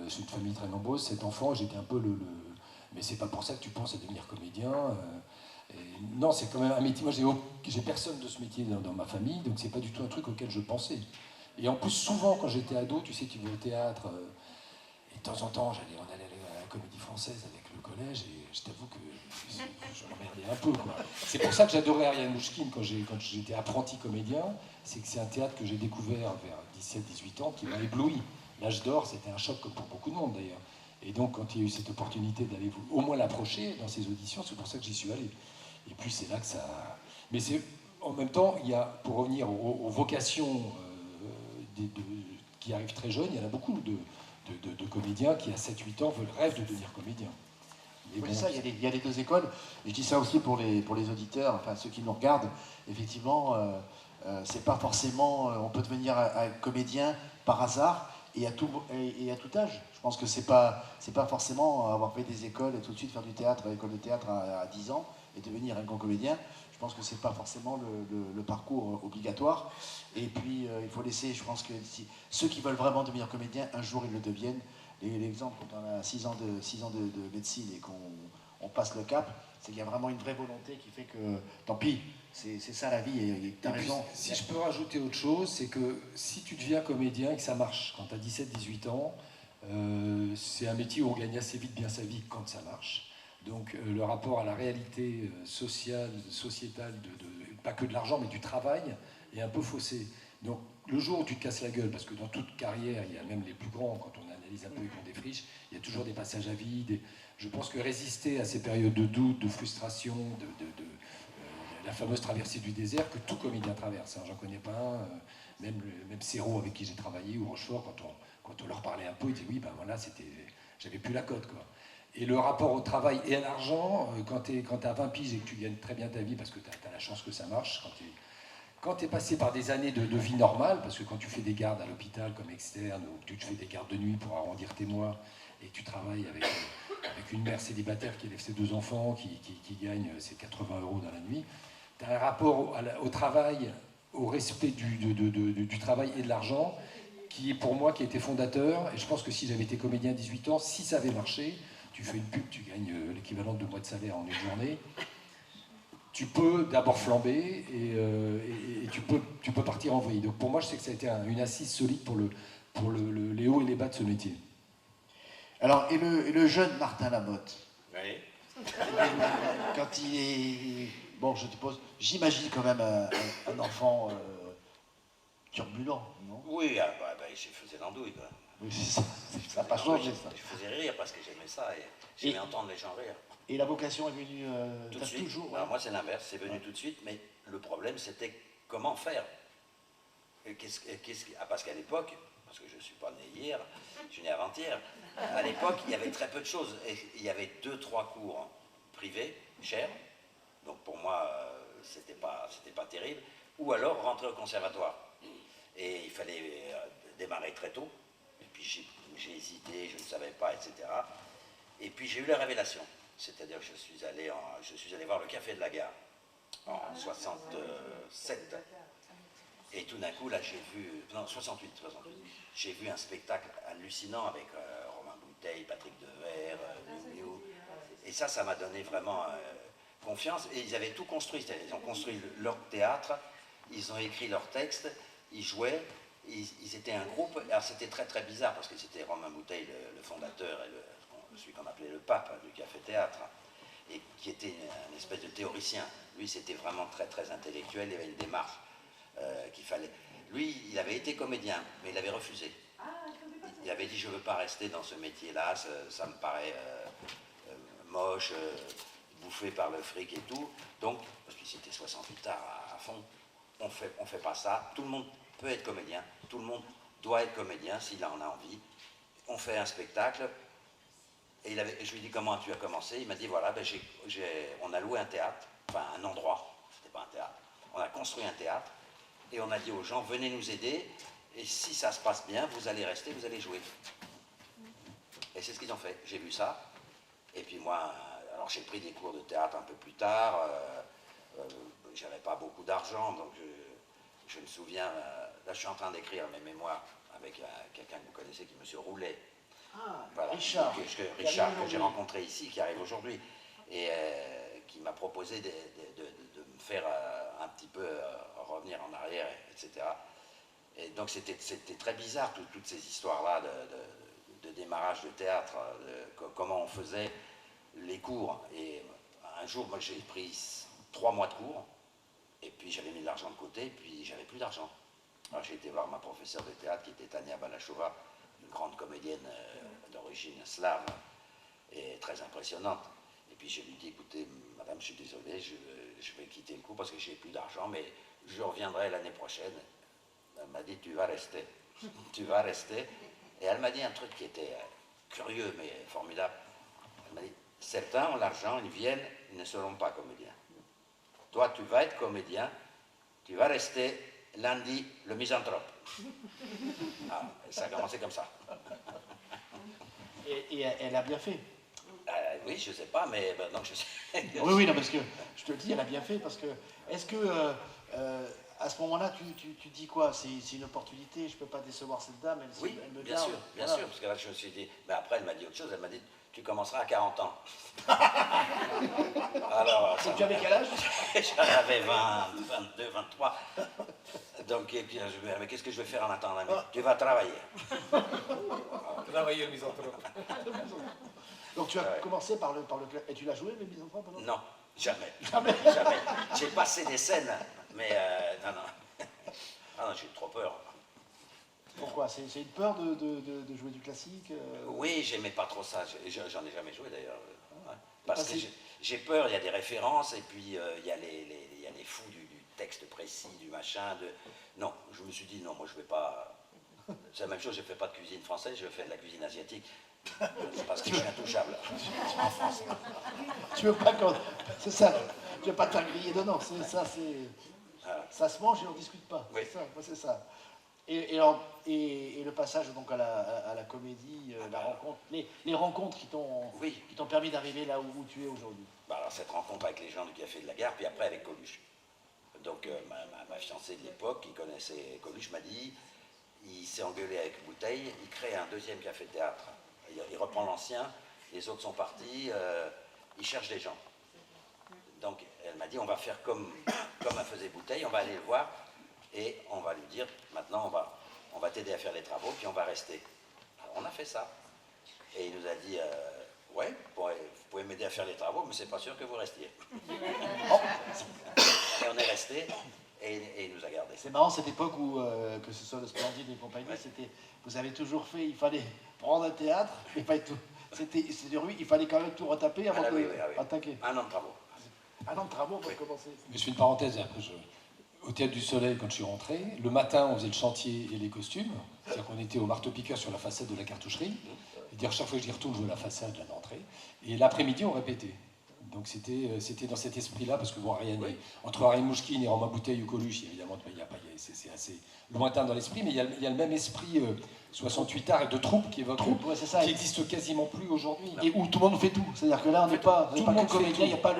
C'est une famille très nombreuse, 7 enfants, j'étais un peu mais c'est pas pour ça que tu penses à devenir comédien. Non, c'est quand même un métier. Moi, j'ai personne de ce métier dans ma famille, donc c'est pas du tout un truc auquel je pensais. Et en plus, souvent, quand j'étais ado, tu sais, tu vas au théâtre, et de temps en temps, on allait à la Comédie Française avec le collège, et je t'avoue que je m'emmerdais un peu, quoi. C'est pour ça que j'adorais Ariane Mouchkine quand j'étais apprenti comédien, c'est que c'est un théâtre que j'ai découvert vers 17-18 ans, qui m'a ébloui. L'Âge d'Or, c'était un choc pour beaucoup de monde, d'ailleurs. Et donc, quand il y a eu cette opportunité d'aller au moins l'approcher dans ces auditions, c'est pour ça que j'y suis allé. Et puis, c'est là que ça... Mais c'est... En même temps, il y a, pour revenir aux vocations qui arrivent très jeunes, il y en a beaucoup de comédiens qui, à 7-8 ans, rêvent de devenir comédiens. Oui, bon, ça, il y a les 2 écoles. Et je dis ça aussi pour les auditeurs, enfin ceux qui nous regardent. Effectivement, c'est pas forcément... on peut devenir un comédien par hasard et à tout âge. Je pense que c'est pas forcément avoir fait des écoles et tout de suite faire du théâtre, l'école de théâtre à 10 ans et devenir un grand comédien. Je pense que c'est pas forcément le parcours obligatoire. Et puis, il faut laisser, je pense que ceux qui veulent vraiment devenir comédien, un jour ils le deviennent. L'exemple, quand on a 6 ans de médecine et qu'on passe le cap, c'est qu'il y a vraiment une vraie volonté qui fait que, tant pis, c'est ça la vie, et tu as raison. Si je peux rajouter autre chose, c'est que si tu deviens comédien et que ça marche quand tu as 17-18 ans, c'est un métier où on gagne assez vite bien sa vie quand ça marche. Donc le rapport à la réalité sociale, sociétale, pas que de l'argent, mais du travail, est un peu faussé. Donc le jour où tu te casses la gueule, parce que dans toute carrière, il y a même les plus grands, quand on analyse un peu et qu'on défriche, il y a toujours des passages à vide. Je pense que résister à ces périodes de doute, de frustration, la fameuse traversée du désert que tout comédien traverse. Hein. J'en connais pas un, même Serrault avec qui j'ai travaillé, ou Rochefort, quand on leur parlait un peu, ils disaient oui, ben voilà, j'avais plus la cote, quoi. Et le rapport au travail et à l'argent, quand tu as 20 piges et que tu gagnes très bien ta vie, parce que tu as la chance que ça marche, quand tu es passé par des années de vie normale, parce que quand tu fais des gardes à l'hôpital comme externe, ou que tu fais des gardes de nuit pour arrondir tes mois, et que tu travailles avec une mère célibataire qui élève ses 2 enfants, qui gagne ses 80 € dans la nuit, tu as un rapport au travail, au respect du travail et de l'argent, qui est pour moi, qui a été fondateur. Et je pense que si j'avais été comédien à 18 ans, si ça avait marché, tu fais une pub, tu gagnes l'équivalent de 2 mois de salaire en une journée, tu peux d'abord flamber et tu peux partir envoyer. Donc pour moi, je sais que ça a été une assise solide pour les hauts et les bas de ce métier. Alors, et le jeune Martin Lamotte, Oui. quand il est... Bon, je te pose... J'imagine quand même un enfant turbulent, non? Oui, je faisais l'andouille, quoi. Oui, ça n'a pas changé, ça. Je faisais rire parce que j'aimais ça et j'aimais entendre les gens rire. Et la vocation est venue Tout de suite. toujours... Alors ouais. moi, c'est l'inverse, c'est venu tout de suite, mais le problème, c'était comment faire. Parce qu'à l'époque, parce que je ne suis pas né hier, je suis né avant-hier, à l'époque, il y avait très peu de choses. Et il y avait 2-3 cours privés, chers, donc pour moi, c'était pas terrible, ou alors rentrer au conservatoire. Et il fallait démarrer très tôt, et puis j'ai hésité, je ne savais pas, etc. Et puis j'ai eu la révélation, c'est-à-dire que je suis allé voir le Café de la Gare en 67. Et tout d'un coup, là, j'ai vu... Non, 68. J'ai vu un spectacle hallucinant avec Romain Bouteille, Patrick Devers, Miu Miu. Et ça m'a donné vraiment confiance. Et ils avaient tout construit. C'est-à-dire, ils ont construit leur théâtre, ils ont écrit leurs textes, ils jouaient, ils étaient un groupe. Alors, c'était très, très bizarre, parce que c'était Romain Bouteille, le fondateur, et celui qu'on appelait le pape du café-théâtre, et qui était une espèce de théoricien. Lui, c'était vraiment très, très intellectuel. Il y avait une démarche qu'il fallait. Lui, il avait été comédien, mais il avait refusé. Il avait dit, je ne veux pas rester dans ce métier-là, ça me paraît moche, bouffé par le fric et tout. Donc, parce que c'était 68 ans à fond, on fait pas ça. Tout le monde peut être comédien, tout le monde doit être comédien s'il en a envie. On fait un spectacle. Et je lui ai dit, comment tu as commencé? Il m'a dit, voilà, on a loué un théâtre, enfin un endroit, c'était pas un théâtre. On a construit un théâtre. Et on a dit aux gens, venez nous aider, et si ça se passe bien, vous allez rester, vous allez jouer. Et c'est ce qu'ils ont fait. J'ai vu ça, et puis moi, alors j'ai pris des cours de théâtre un peu plus tard, j'avais pas beaucoup d'argent, donc je me souviens, là je suis en train d'écrire mes mémoires avec quelqu'un que vous connaissez, qui est M. Roulet. Ah, voilà, Richard. Richard, que j'ai rencontré ici, qui arrive aujourd'hui, et qui m'a proposé de me faire un petit peu revenir en arrière, etc. Et donc c'était très bizarre, toutes ces histoires-là de démarrage de théâtre, comment on faisait les cours. Et un jour, moi j'ai pris 3 mois de cours, et puis j'avais mis de l'argent de côté, et puis j'avais plus d'argent. Alors j'ai été voir ma professeure de théâtre, qui était Tania Balachova, une grande comédienne d'origine slave, et très impressionnante. Et puis je lui dis, écoutez, madame, je suis désolé, je vais quitter le cours parce que j'ai plus d'argent, mais je reviendrai l'année prochaine. Elle m'a dit, tu vas rester. Tu vas rester. Et elle m'a dit un truc qui était curieux, mais formidable. Elle m'a dit, certains ont l'argent, ils viennent, ils ne seront pas comédiens. Toi, tu vas être comédien, tu vas rester lundi le misanthrope. Ah, ça a commencé comme ça. Et elle a bien fait. Oui, je sais pas, mais non, je sais. Oui, non, parce que je te le dis, elle a bien fait, parce que est-ce que à ce moment-là, tu dis quoi? C'est une opportunité, je peux pas décevoir cette dame, Oui, elle me bien garde. sûr, bien Voilà. sûr, parce que là je me suis dit, mais après elle m'a dit autre chose, elle m'a dit, tu commenceras à 40 ans. Alors, Et tu avais quel âge? J'en avais 20, 22, 23. Donc, et puis je me dis, mais qu'est-ce que je vais faire en attendant? Elle m'a dit, tu vas travailler. Travailler le misanthrope. Donc tu as commencé par le et tu l'as joué, le misanthrope? Non, jamais. Jamais. Jamais. J'ai passé des scènes, mais non, non. Ah non, j'ai eu trop peur. Pourquoi? C'est une peur de jouer du classique Oui, j'aimais pas trop ça. J'en ai jamais joué d'ailleurs. Ouais. Parce que j'ai peur, il y a des références, et puis il y a les fous du texte précis, du machin. Non, je me suis dit, non, moi je vais pas... C'est la même chose, je ne fais pas de cuisine française, je fais de la cuisine asiatique. C'est parce que je suis intouchable. Tu veux pas qu'on... C'est ça, tu veux pas te faire griller dedans, c'est ça, c'est... Voilà. Ça se mange et on ne discute pas, Oui. c'est ça, moi, c'est ça. Et le passage donc à la comédie, la rencontre, les rencontres qui t'ont permis d'arriver là où tu es aujourd'hui. Bah alors, cette rencontre avec les gens du Café de la Gare, puis après avec Coluche. Donc ma fiancée de l'époque, qui connaissait Coluche, m'a dit, il s'est engueulé avec Bouteille, il crée un deuxième café-théâtre. Il reprend l'ancien, les autres sont partis, il cherche des gens. Donc elle m'a dit, on va faire comme elle faisait Bouteille, on va aller le voir et on va lui dire, maintenant on va t'aider à faire les travaux, puis on va rester. Alors on a fait ça. Et il nous a dit, ouais, vous pouvez m'aider à faire les travaux, mais c'est pas sûr que vous restiez. Et on est resté, et il nous a gardés. C'est marrant cette époque où, que ce soit le Splendide et compagnie, c'était, vous avez toujours fait, il fallait prendre un théâtre, il fallait tout, c'était oui, il fallait quand même tout retaper avant d'attaquer. Un an de travaux. Un an de travaux pour commencer. Mais je fais une parenthèse, après au Théâtre du Soleil, quand je suis rentré, le matin, on faisait le chantier et les costumes. C'est-à-dire qu'on était au marteau-piqueur sur la façade de la cartoucherie. Et dire chaque fois que j'y retourne, je vois la façade, d'entrée. Et l'après-midi, on répétait. Donc c'était dans cet esprit-là, parce que bon, entre Ariane Mouchkine et Romain Bouteille ou Coluche, évidemment, c'est assez lointain dans l'esprit, mais il y a le même esprit 68 arts et de troupe qui évoque, qui n'existe quasiment plus aujourd'hui. Et où tout le monde fait tout. C'est-à-dire que là, on n'est pas que comédien, il n'y a pas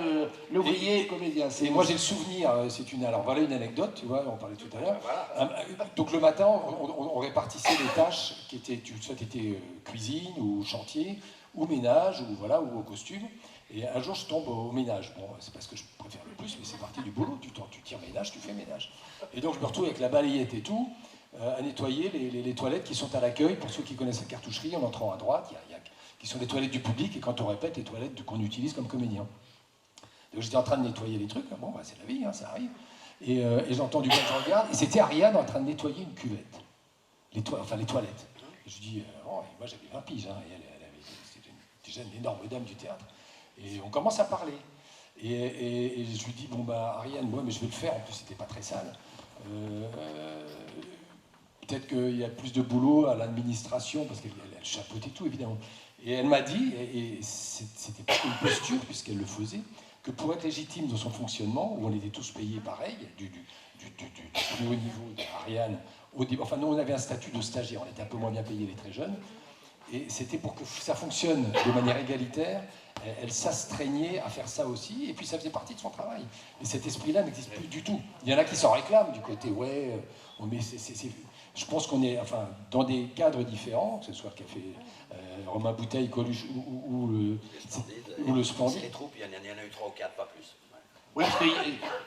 l'ouvrier comédien. Et moi, j'ai le souvenir, alors voilà une anecdote, tu vois, on parlait tout à l'heure. Donc le matin, on répartissait les tâches qui étaient, soit tu étais cuisine ou chantier, ou ménage, ou au costume. Et un jour, je tombe au ménage. Bon, c'est pas ce que je préfère le plus, mais c'est parti du boulot. Tu tires ménage, tu fais ménage. Et donc, je me retrouve avec la balayette et tout, à nettoyer les toilettes qui sont à l'accueil. Pour ceux qui connaissent la cartoucherie, en entrant à droite, qui sont les toilettes du public, et quand on répète, les toilettes qu'on utilise comme comédien. Donc, j'étais en train de nettoyer les trucs. Bon, c'est la vie, ça arrive. Et j'ai entendu bien, je regarde, et c'était Ariane en train de nettoyer une cuvette. Les toilettes. Et je dis, moi j'avais 20 piges, et c'était déjà une énorme dame du théâtre. Et on commence à parler. Et je lui dis, Ariane, mais je vais le faire, en plus c'était pas très sale. Peut-être qu'il y a plus de boulot à l'administration, parce qu'elle chapeautait tout, évidemment. Et elle m'a dit, et c'était pas une posture, puisqu'elle le faisait, que pour être légitime dans son fonctionnement, où on était tous payés pareil, du plus haut niveau d'Ariane, enfin nous on avait un statut de stagiaire, on était un peu moins bien payés les très jeunes, et c'était pour que ça fonctionne de manière égalitaire, elle s'astreignait à faire ça aussi, et puis ça faisait partie de son travail. Et cet esprit-là n'existe plus du tout. Il y en a qui s'en réclament du côté, je pense qu'on est dans des cadres différents, que ce soit le café Romain Bouteille, Coluche ou le Splendide. Les troupes, il y en a eu 3 ou 4, pas plus. Oui, parce que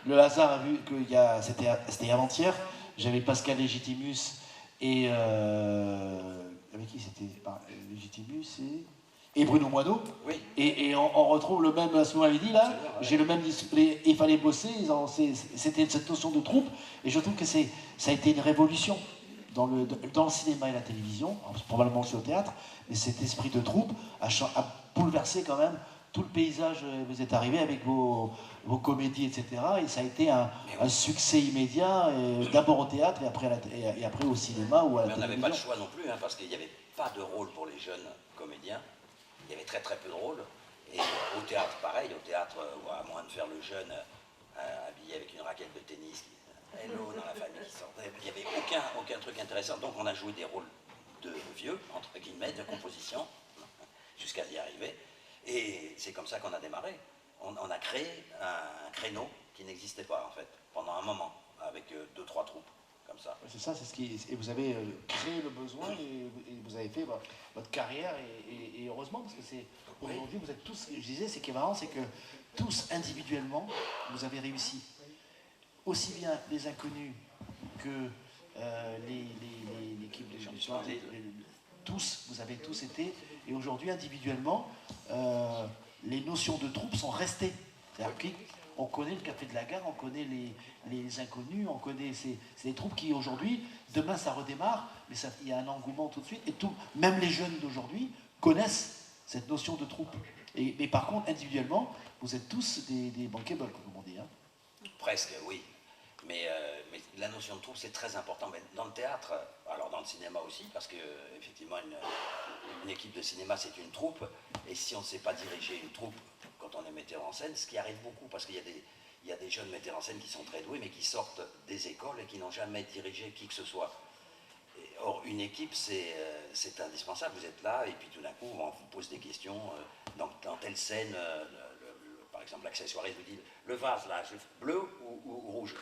le hasard a vu que c'était avant-hier, j'avais Pascal Légitimus et... avec qui c'était Légitimus et Bruno Moineau. Oui. Et on retrouve le même, ce moment dit là, j'ai le même display, il fallait bosser, c'était cette notion de troupe, et je trouve que ça a été une révolution dans le cinéma et la télévision, probablement aussi au théâtre, mais cet esprit de troupe a bouleversé quand même tout le paysage. Vous êtes arrivé avec vos comédies, etc., et ça a été un succès immédiat, d'abord au théâtre et après au cinéma ou à la télévision. Mais on n'avait pas le choix non plus, parce qu'il n'y avait pas de rôle pour les jeunes comédiens. Il y avait très très peu de rôles. Et au théâtre, pareil, à moins de faire le jeune habillé avec une raquette de tennis, hello dans la famille qui sortait, il n'y avait aucun truc intéressant. Donc on a joué des rôles de vieux, entre guillemets, de composition, jusqu'à y arriver. Et c'est comme ça qu'on a démarré. On a créé un créneau qui n'existait pas en fait, pendant un moment, avec 2-3 troupes. Comme ça. C'est ça, et vous avez créé le besoin et vous avez fait votre carrière et heureusement parce que aujourd'hui vous êtes tous, je disais, ce qui est marrant, c'est que tous individuellement vous avez réussi, aussi bien les inconnus que l'équipe des gens, vous avez tous été, et aujourd'hui individuellement les notions de troupe sont restées. C'est-à-dire on connaît le Café de la Gare, on connaît les inconnus, on connaît c'est des troupes qui aujourd'hui, demain ça redémarre, mais il y a un engouement tout de suite, et même les jeunes d'aujourd'hui connaissent cette notion de troupe. Mais par contre, individuellement, vous êtes tous des bankable, comme on dit. Hein. Presque, oui. Mais la notion de troupe, c'est très important. Mais dans le théâtre, alors dans le cinéma aussi, parce que effectivement, une équipe de cinéma, c'est une troupe. Et si on ne sait pas diriger une troupe quand on est metteur en scène, ce qui arrive beaucoup, parce qu'il y a des jeunes metteurs en scène qui sont très doués, mais qui sortent des écoles et qui n'ont jamais dirigé qui que ce soit. Or, une équipe, c'est indispensable. Vous êtes là, et puis tout d'un coup, on vous pose des questions. Dans telle scène, par exemple, l'accessoiriste vous dit le vase, là, bleu ou rouge?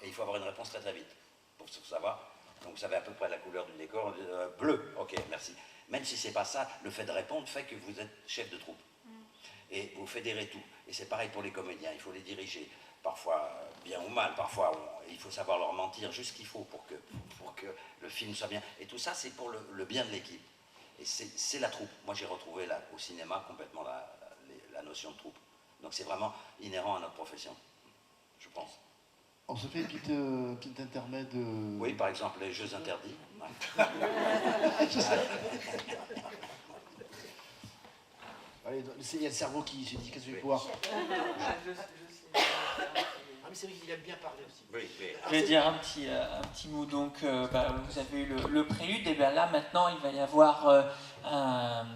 Et il faut avoir une réponse très très vite pour savoir. Donc, vous savez à peu près la couleur du décor. Bleu, ok, merci. Même si c'est pas ça, le fait de répondre fait que vous êtes chef de troupe. Et vous fédérez tout. Et c'est pareil pour les comédiens, il faut les diriger. Parfois bien ou mal, parfois il faut savoir leur mentir juste ce qu'il faut pour que le film soit bien. Et tout ça, c'est pour le bien de l'équipe. Et c'est la troupe. Moi, j'ai retrouvé au cinéma complètement la notion de troupe. Donc c'est vraiment inhérent à notre profession, je pense. On se fait une petite intermède. Oui, par exemple, les jeux interdits. Ouais. Allez, il y a le cerveau qui se dit qu'est-ce que je vais pouvoir. Ah, mais c'est vrai qu'il aime bien parler aussi. Oui, oui. Je vais dire un petit mot. Donc, vous avez eu le prélude, et bien là, maintenant, il va y avoir un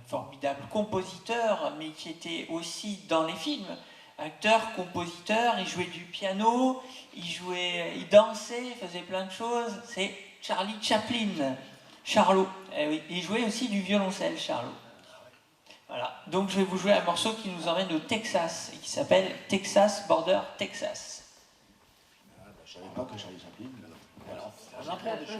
formidable compositeur, mais qui était aussi dans les films. Acteur, compositeur, il jouait du piano, il dansait, il faisait plein de choses. C'est Charlie Chaplin, Charlot. Eh oui, il jouait aussi du violoncelle, Charlot. Voilà, donc je vais vous jouer un morceau qui nous emmène au Texas et qui s'appelle Texas Border Texas. Je savais pas que Charlie Chaplin. Alors, On apprend des choses.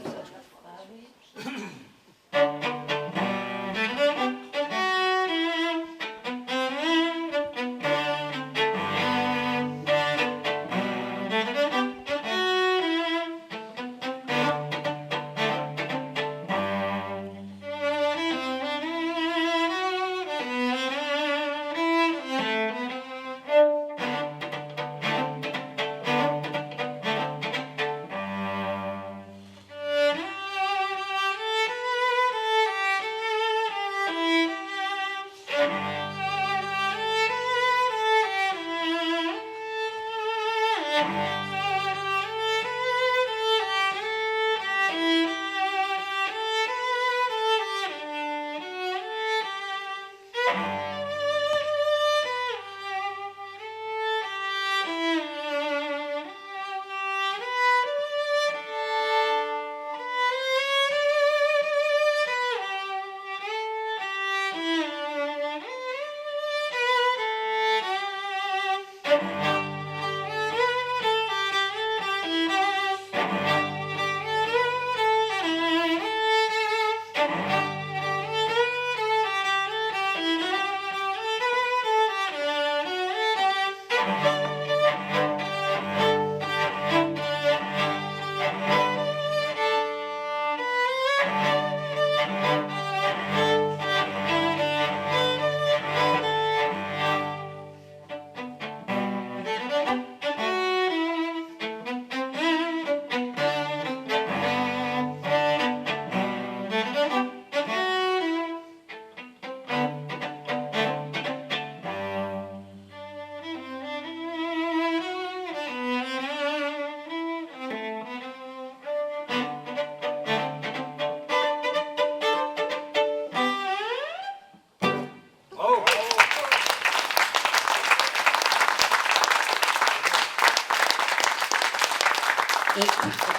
Et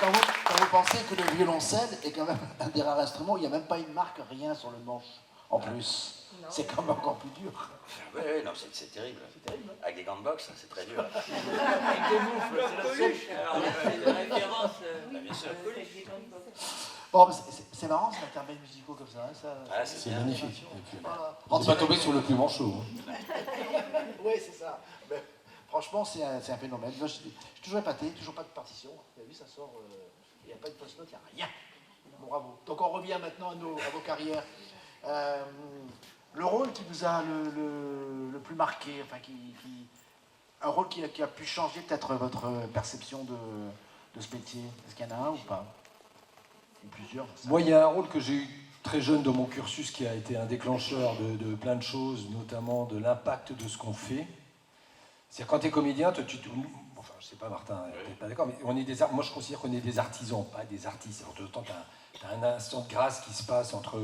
quand vous pensez que le violoncelle est quand même un des rares instruments où il n'y a même pas une marque, rien sur le manche, en plus. C'est quand même encore plus dur. Oui, non, c'est terrible. Terrible. Avec des gants de boxe, c'est très dur. Avec des moufles, c'est la référence. Bien sûr. Bon, c'est marrant, ces intermèdes musicaux comme ça. Ah, c'est bien. Magnifique. Voilà. On n'est pas tombé sur le plus manchot. Hein. Oui, c'est ça. Mais, franchement, c'est un phénomène. Moi, je suis toujours épaté, toujours pas de partition. Vous avez vu, ça sort, il n'y a pas de post-note, il n'y a rien. Bon, bravo. Donc on revient maintenant à vos carrières. Le rôle qui vous a le plus marqué, enfin, un rôle qui a pu changer peut-être votre perception de ce métier. Est-ce qu'il y en a un ou pas? Ou plusieurs? Moi, il y a un rôle que j'ai eu très jeune dans mon cursus qui a été un déclencheur de plein de choses, notamment de l'impact de ce qu'on fait. C'est-à-dire quand tu es comédien, enfin je sais pas Martin, peut-être pas d'accord, mais moi je considère qu'on est des artisans, pas des artistes. Alors de temps tu as un instant de grâce qui se passe entre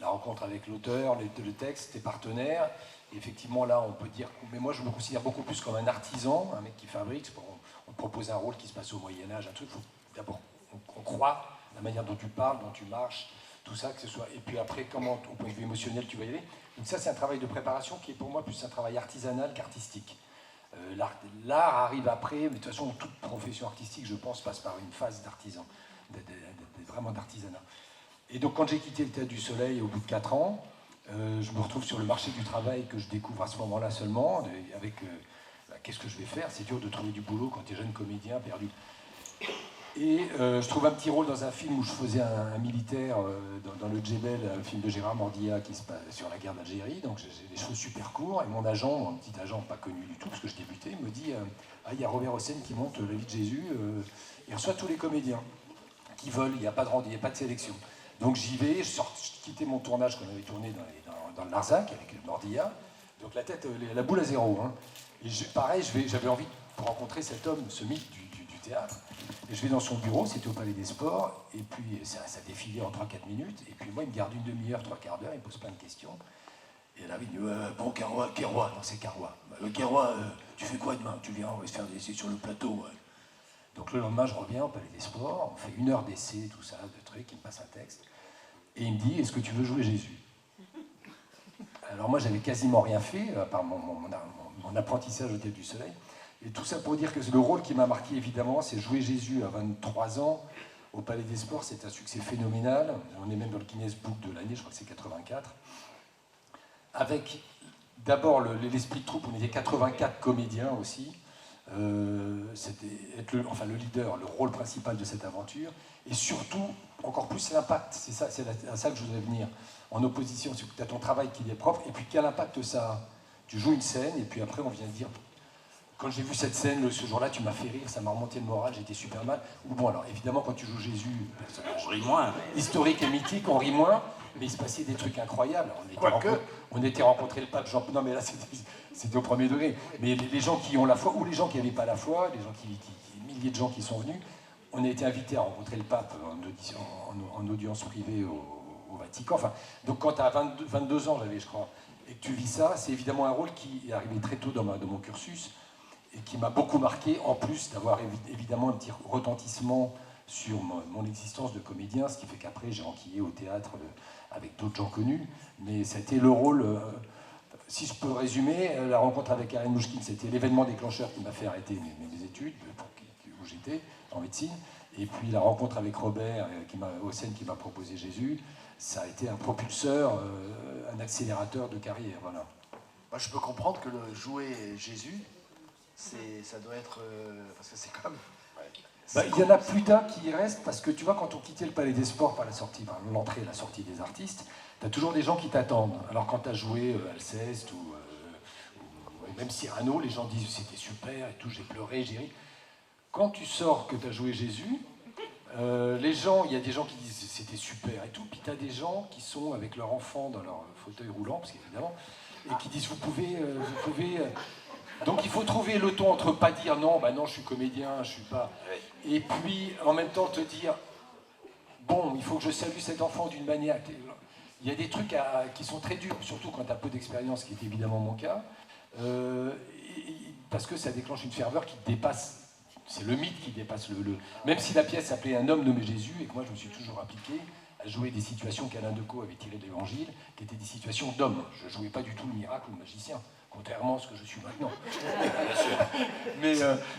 la rencontre avec l'auteur, le texte, tes partenaires. Et effectivement là on peut dire, mais moi je me considère beaucoup plus comme un artisan, un mec qui fabrique. On te propose un rôle qui se passe au Moyen-Âge, un truc, faut d'abord on croit la manière dont tu parles, dont tu marches, tout ça, que ce soit. Et puis après, comment, au point de vue émotionnel, tu vas y aller. Donc ça, c'est un travail de préparation qui est pour moi plus un travail artisanal qu'artistique. L'art arrive après, mais de toute façon, toute profession artistique, je pense, passe par une phase d'artisan, vraiment d'artisanat. Et donc, quand j'ai quitté le Théâtre du Soleil au bout de 4 ans, je me retrouve sur le marché du travail que je découvre à ce moment-là seulement, avec qu'est-ce que je vais faire? C'est dur de trouver du boulot quand tu es jeune comédien perdu. Et je trouve un petit rôle dans un film où je faisais un militaire dans le Djebel, un film de Gérard Mordia qui se passe sur la guerre d'Algérie. Donc j'ai les cheveux super courts et mon petit agent pas connu du tout parce que je débutais, il me dit il y a Robert Hossein qui monte La vie de Jésus, il reçoit tous les comédiens qui veulent, il n'y a pas de sélection. Donc j'y vais, je quittais mon tournage qu'on avait tourné dans le Larzac avec Mordia. Donc la tête, la boule à zéro. Hein. Et pareil, j'avais envie de rencontrer cet homme, ce mythe du théâtre. Et je vais dans son bureau, c'était au Palais des Sports, et puis ça défilait en 3-4 minutes, et puis moi il me garde une demi-heure, 3/4 d'heure, il me pose plein de questions. Et là il me dit bon Kerouac, non c'est Kerouac. Kerouac, tu fais quoi demain? Tu viens, on va se faire des essais sur le plateau. Ouais. Donc le lendemain je reviens au Palais des Sports, on fait 1 heure d'essais, tout ça, de trucs, il me passe un texte, et il me dit est-ce que tu veux jouer Jésus? Alors moi j'avais quasiment rien fait, à part mon apprentissage au Théâtre du Soleil. Et tout ça pour dire que le rôle qui m'a marqué évidemment, c'est jouer Jésus à 23 ans au Palais des Sports. C'est un succès phénoménal. On est même dans le Guinness Book de l'année, je crois que c'est 84. Avec d'abord l'esprit de troupe, on était 84 comédiens aussi. C'était être le leader, le rôle principal de cette aventure. Et surtout, encore plus l'impact. C'est à ça que je voudrais venir. En opposition, c'est que tu as ton travail qui est propre. Et puis quel impact ça a? Tu joues une scène et puis après on vient dire... Quand j'ai vu cette scène, ce jour-là, tu m'as fait rire, ça m'a remonté le moral, j'étais super mal. Ou bon, alors évidemment, quand tu joues Jésus, on rit moins. Historique et mythique, on rit moins, mais il se passait des trucs incroyables. On était rencontré le pape Jean. Non, mais là, c'était au premier degré. Mais les gens qui ont la foi, ou les gens qui n'avaient pas la foi, les gens milliers de gens qui sont venus, on a été invités à rencontrer le pape en audience privée au Vatican. Enfin, donc quand tu as 22 ans, j'avais, je crois, et que tu vis ça, c'est évidemment un rôle qui est arrivé très tôt dans mon cursus. Et qui m'a beaucoup marqué, en plus d'avoir évidemment un petit retentissement sur mon existence de comédien, ce qui fait qu'après j'ai enquillé au théâtre avec d'autres gens connus, mais c'était le rôle, si je peux résumer, la rencontre avec Karen Mouchkine, c'était l'événement déclencheur qui m'a fait arrêter mes études, où j'étais, en médecine, et puis la rencontre avec Robert Hossein qui m'a proposé Jésus, ça a été un propulseur, un accélérateur de carrière, voilà. Moi je peux comprendre que le jouer Jésus, ça doit être... parce que c'est comme... Il y en a plus d'un qui restent, parce que tu vois, quand on quittait le Palais des Sports par l'entrée et la sortie des artistes, tu as toujours des gens qui t'attendent. Alors quand tu as joué Alceste ou même Cyrano, les gens disent c'était super et tout, j'ai pleuré, j'ai ri. Quand tu sors que tu as joué Jésus, les gens, il y a des gens qui disent c'était super et tout, puis tu as des gens qui sont avec leur enfant dans leur fauteuil roulant, parce qu'évidemment, et qui disent vous pouvez donc il faut trouver le ton entre pas dire non, bah non je suis comédien, je suis pas... Et puis en même temps te dire, bon, il faut que je salue cet enfant d'une manière... Il y a des trucs qui sont très durs, surtout quand tu as peu d'expérience, ce qui est évidemment mon cas, parce que ça déclenche une ferveur qui dépasse, c'est le mythe qui dépasse Même si la pièce s'appelait Un homme nommé Jésus, et que moi je me suis toujours appliqué à jouer des situations qu'Alain Decaux avait tirées de l'Évangile, qui étaient des situations d'hommes. Je ne jouais pas du tout le miracle ou le magicien. Contrairement à ce que je suis maintenant.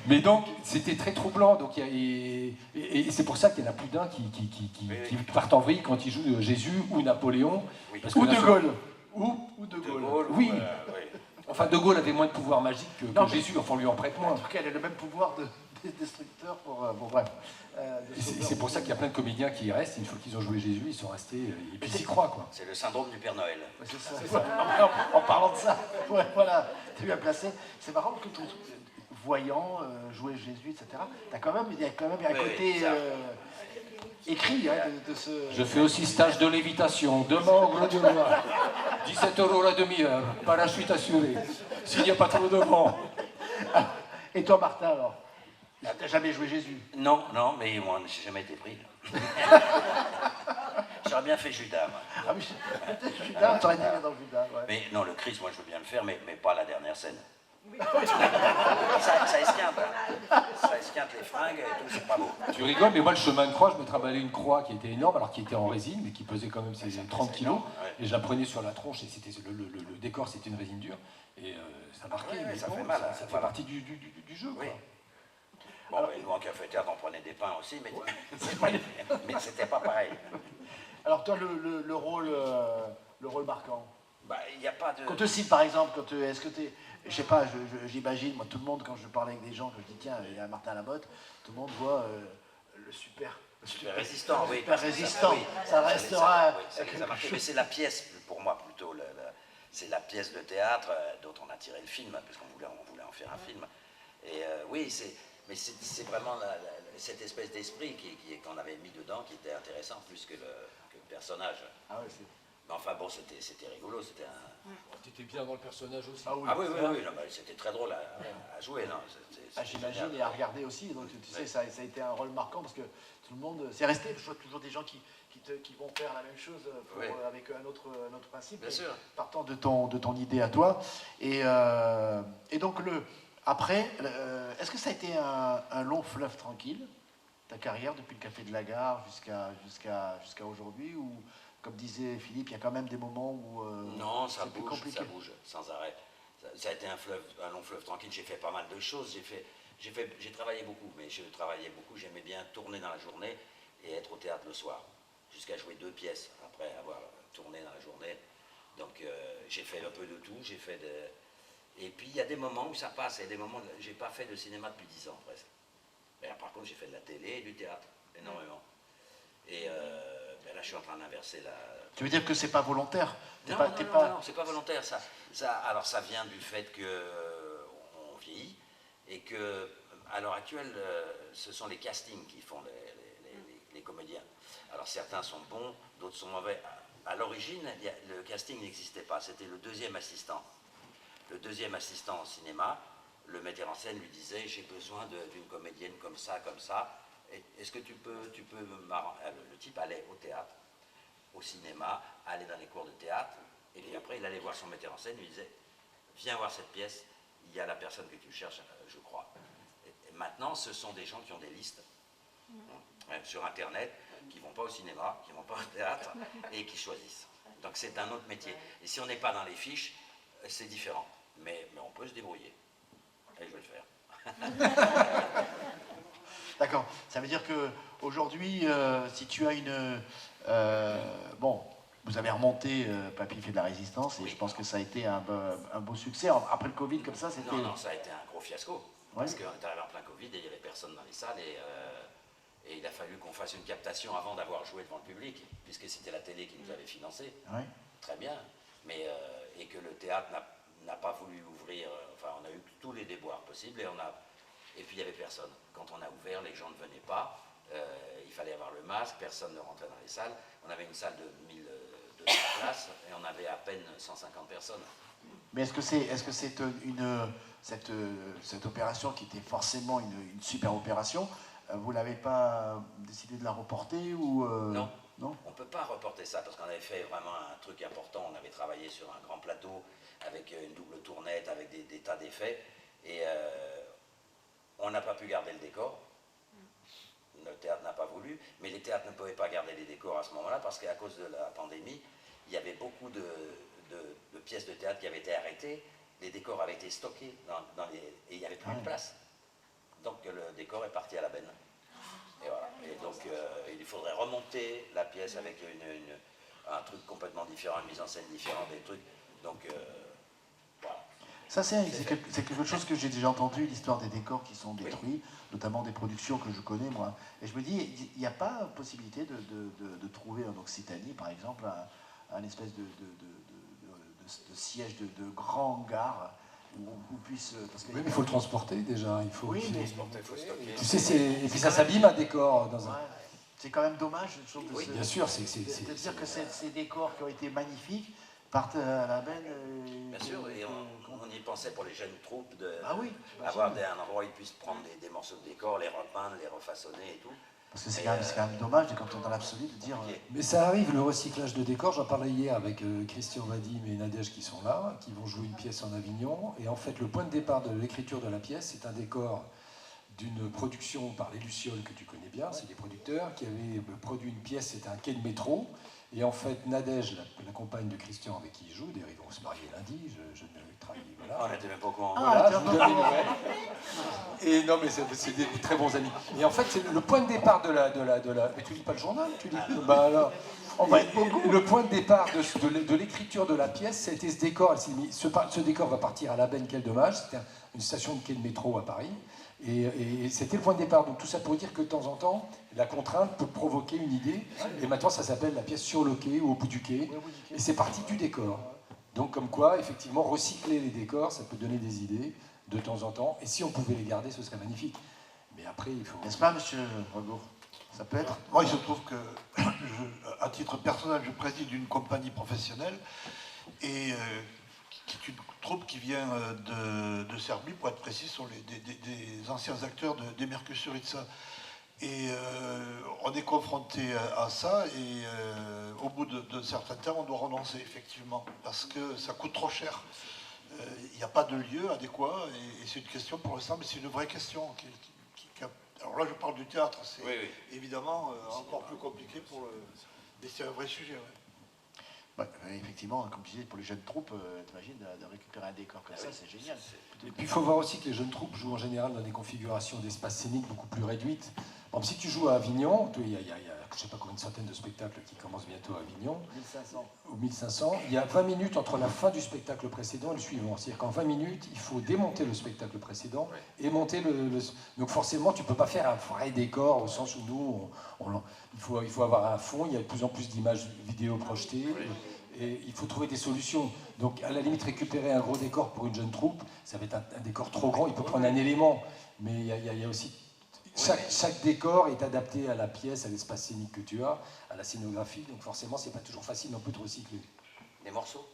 mais donc, c'était très troublant. Donc, et c'est pour ça qu'il y en a plus d'un qui partent en vrille quand ils jouent Jésus ou Napoléon. Oui. Parce que Ou De Gaulle. Ou De De Gaulle. Gaulle, Oui. oui. Enfin, De Gaulle avait moins de pouvoir magique que Non, mais- Jésus. Enfin, on lui en prête moins. En tout cas, elle a le même pouvoir de destructeur pour... bon, bref. Et c'est pour ça qu'il y a plein de comédiens qui y restent. Une fois qu'ils ont joué Jésus, ils sont restés... Et puis ils y croient, quoi. C'est le syndrome du Père Noël. Ouais, c'est ça. En parlant de ça, ouais, voilà, t'es bien placé. C'est marrant que ton voyant, jouer Jésus, etc. Il y a quand même un côté... écrit hein, de ce... Je fais aussi stage de lévitation, demain au Gros de Loire. 17 € la demi-heure, parachute assuré. S'il n'y a pas trop de vent. Et toi, Martin, alors? T'as jamais joué Jésus? Non, non, mais moi, j'ai jamais été pris. J'aurais bien fait Judas, moi. Ah oui, peut-être Judas, t'aurais été bien dans le Judas, ouais. Mais non, le Christ, moi, je veux bien le faire, mais pas la dernière scène. Ça esquinte, hein. Ça esquinte les fringues et tout, c'est pas beau. Tu rigoles, mais moi, le chemin de croix, je me trimballais une croix qui était énorme, alors qui était en résine, mais qui pesait quand même ses 30 kilos. énorme, ouais. Et je la prenais sur la tronche, et c'était le décor, c'était une résine dure. Et ça marquait, Ouais, mais ça bon, fait mal, ça fait voilà. partie du jeu, quoi. Oui. Bon, et nous, en cafetière, on prenait des pains aussi, mais c'était pas pareil. Alors toi, le rôle marquant? Bah, il n'y a pas de... Quand te cite par exemple, est-ce que t'es, je sais pas, j'imagine, moi tout le monde, quand je parle avec des gens, que je dis tiens, il y a Martin Lamotte, tout le monde voit le super résistant, oui. super résistant. Oui, Ça restera. ça les a marqués. Mais c'est la pièce, pour moi plutôt, c'est la pièce de théâtre dont on a tiré le film, puisqu'on voulait en faire un film. Et oui, c'est vraiment cette espèce d'esprit qu'on avait mis dedans qui était intéressant plus que le personnage. Ah ouais, c'est... Mais enfin bon, c'était rigolo, c'était un... T'étais bien dans le personnage aussi. Ah oui, Ah oui, non, mais c'était très drôle à jouer, non, j'imagine, génial. et à regarder aussi. Donc tu sais, ça a été un rôle marquant parce que tout le monde, c'est resté. Je vois toujours des gens qui vont faire la même chose avec un autre principe. Bien sûr. Partant de ton idée à toi. Et donc après, est-ce que ça a été un long fleuve tranquille, ta carrière depuis le Café de la Gare jusqu'à aujourd'hui, ou comme disait Philippe, il y a quand même des moments où Non, ça c'est plus bouge, compliqué. ça bouge, sans arrêt. Ça a été un long fleuve tranquille. J'ai fait pas mal de choses. J'ai travaillé beaucoup, mais je travaillais beaucoup. J'aimais bien tourner dans la journée et être au théâtre le soir, jusqu'à jouer 2 pièces après avoir tourné dans la journée. Donc j'ai fait un peu de tout. Et puis il y a des moments où ça passe. Il y a des moments où j'ai pas fait de cinéma depuis 10 ans presque. Mais par contre, j'ai fait de la télé et du théâtre énormément. Et là, je suis en train d'inverser la... Tu veux dire que c'est pas volontaire? Non, c'est pas volontaire. Alors ça vient du fait qu'on vieillit et que à l'heure actuelle, ce sont les castings qui font les comédiens. Alors certains sont bons, d'autres sont mauvais. À l'origine, le casting n'existait pas. C'était le 2e assistant. Le 2e assistant au cinéma, le metteur en scène lui disait j'ai besoin d'une comédienne comme ça. Est-ce que tu peux le type allait au théâtre, au cinéma, allait dans les cours de théâtre, et puis après il allait voir son metteur en scène, lui disait viens voir cette pièce, il y a la personne que tu cherches, je crois. Et maintenant, ce sont des gens qui ont des listes sur internet, qui ne vont pas au cinéma, qui ne vont pas au théâtre, et qui choisissent. Donc c'est un autre métier. Et si on n'est pas dans les fiches, c'est différent. Mais on peut se débrouiller. Et je vais le faire. D'accord. Ça veut dire que aujourd'hui, si tu as une... bon, vous avez remonté Papy fait de la résistance, et Oui. je pense que ça a été un beau succès. Après le Covid, comme ça, c'était... Non, ça a été un gros fiasco. Ouais. Parce qu'on est arrivé en plein Covid et il n'y avait personne dans les salles. Et il a fallu qu'on fasse une captation avant d'avoir joué devant le public, puisque c'était la télé qui nous avait financé. Ouais. Très bien. Mais, et que le théâtre n'a pas voulu ouvrir. Enfin, on a eu tous les déboires possibles et puis il n'y avait personne. Quand on a ouvert, les gens ne venaient pas. Il fallait avoir le masque, personne ne rentrait dans les salles. On avait une salle de 1200 places et on avait à peine 150 personnes. Mais est-ce que c'est cette opération qui était forcément une super opération, vous n'avez pas décidé de la reporter ou Non. Non. On ne peut pas reporter ça parce qu'on avait fait vraiment un truc important. On avait travaillé sur un grand plateau avec une double tournette, avec des tas d'effets. Et on n'a pas pu garder le décor. Le théâtre n'a pas voulu. Mais les théâtres ne pouvaient pas garder les décors à ce moment-là parce qu'à cause de la pandémie, il y avait beaucoup de pièces de théâtre qui avaient été arrêtées. Les décors avaient été stockés et il n'y avait plus de place. Donc le décor est parti à la benne. Et voilà. Et donc il faudrait remonter la pièce avec un truc complètement différent, une mise en scène différente, des trucs. Donc voilà. Ça, c'est quelque chose que j'ai déjà entendu, l'histoire des décors qui sont détruits, notamment des productions que je connais, moi. Et je me dis, il n'y a pas possibilité de trouver en Occitanie, par exemple, un espèce de siège de grand hangar où on puisse... Parce que Oui, mais il faut le transporter déjà. Il faut, oui, mais... Tu sais, et puis ça s'abîme un décor dans un... Ouais. C'est quand même dommage, je trouve, Oui, bien sûr, c'est de dire que ces décors qui ont été magnifiques partent à la benne. Bien sûr, et on y pensait pour les jeunes troupes avoir un endroit où ils puissent prendre des morceaux de décor, les repeindre, les refaçonner et tout. Parce que c'est quand même dommage, quand on est dans l'absolu, de dire... Mais ça arrive, le recyclage de décors. J'en parlais hier avec Christian Vadim et Nadège qui sont là, qui vont jouer une pièce en Avignon. Et en fait, le point de départ de l'écriture de la pièce, c'est un décor d'une production par les Lucioles, que tu connais bien, c'est des producteurs, qui avaient produit une pièce, c'était un quai de métro. Et en fait, Nadège, la compagne de Christian avec qui il joue, d'ailleurs ils vont se marier lundi, je ne trahis, voilà. On n'était même pas au courant. Voilà, je vous donne les nouvelles. Et non, mais c'est des très bons amis. Et en fait, c'est le point de départ de la... Mais tu lis pas le journal, tu lis... Bah alors, on va être beaucoup. Le point de départ de l'écriture de la pièce, c'était ce décor. Elle s'est dit, ce décor va partir à la Benne, quel dommage. C'était une station de quai de métro à Paris. Et c'était le point de départ. Donc tout ça pour dire que de temps en temps, la contrainte peut provoquer une idée. Et maintenant, ça s'appelle la pièce sur le quai ou au bout du quai. Et c'est parti du décor. Donc comme quoi, effectivement, recycler les décors, ça peut donner des idées de temps en temps. Et si on pouvait les garder, ce serait magnifique. Mais après, il faut... N'est-ce pas, monsieur Regour? Ça peut être? Moi, il se trouve que, à titre personnel, je préside une compagnie professionnelle et qui est une troupe qui vient de Serbie, pour être précis, sont des anciens acteurs des Mercusuritsa. Et on est confronté à ça et au bout de certains temps, on doit renoncer, effectivement, parce que ça coûte trop cher. Il n'y a pas de lieu adéquat et c'est une question pour l'instant, mais c'est une vraie question. Alors là, je parle du théâtre, c'est évidemment encore plus compliqué mais c'est un vrai sujet. Ouais, effectivement, comme tu disais, pour les jeunes troupes, t'imagines, de récupérer un décor comme ça, c'est génial. Et puis il faut voir aussi que les jeunes troupes jouent en général dans des configurations d'espace scénique beaucoup plus réduites. Bon, si tu joues à Avignon, il y a je ne sais pas combien de centaines de spectacles qui commencent bientôt à Avignon. 1500. Ou 1500. Il y a 20 minutes entre la fin du spectacle précédent et le suivant. C'est-à-dire qu'en 20 minutes, il faut démonter le spectacle précédent et monter le... Donc forcément, tu ne peux pas faire un vrai décor au sens où nous, il faut avoir un fond, il y a de plus en plus d'images vidéo projetées. Et il faut trouver des solutions. Donc, à la limite, récupérer un gros décor pour une jeune troupe, ça va être un décor trop grand. Il peut prendre un élément, mais il y a aussi... Chaque décor est adapté à la pièce, à l'espace scénique que tu as, à la scénographie. Donc, forcément, c'est pas toujours facile non plus de recycler. Des morceaux.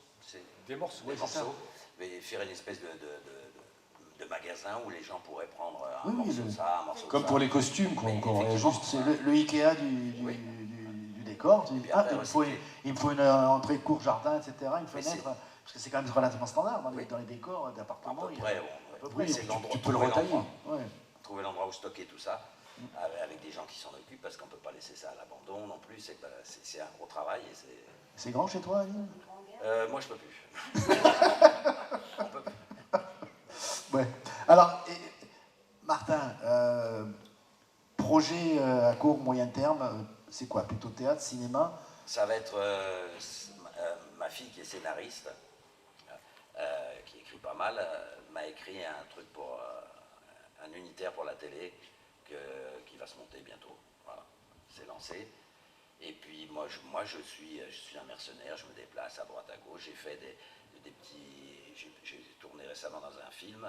Des morceaux, des morceaux. Mais faire une espèce de magasin où les gens pourraient prendre un morceau de ça, un morceau de ça. Comme pour les costumes, qu'on réajuste. C'est le Ikea du décor. Tu dis, il me faut une entrée cour, jardin, etc., une fenêtre, parce que c'est quand même relativement standard dans les décors d'appartements. À peu près, c'est l'endroit. Tu peux le retailler. Trouver l'endroit où stocker tout ça, avec des gens qui s'en occupent, parce qu'on ne peut pas laisser ça à l'abandon non plus. C'est un gros travail. C'est grand chez toi, Aline? Moi, je peux plus. On peut plus. Ouais. Alors, Martin, projet à court, moyen terme, c'est quoi? Plutôt théâtre, cinéma? Ça va être ma fille qui est scénariste, qui écrit pas mal, m'a écrit un truc pour un unitaire pour la télé qui va se monter bientôt. Voilà, c'est lancé. Et puis moi je suis un mercenaire, je me déplace à droite à gauche. J'ai fait des petits, j'ai tourné récemment dans un film.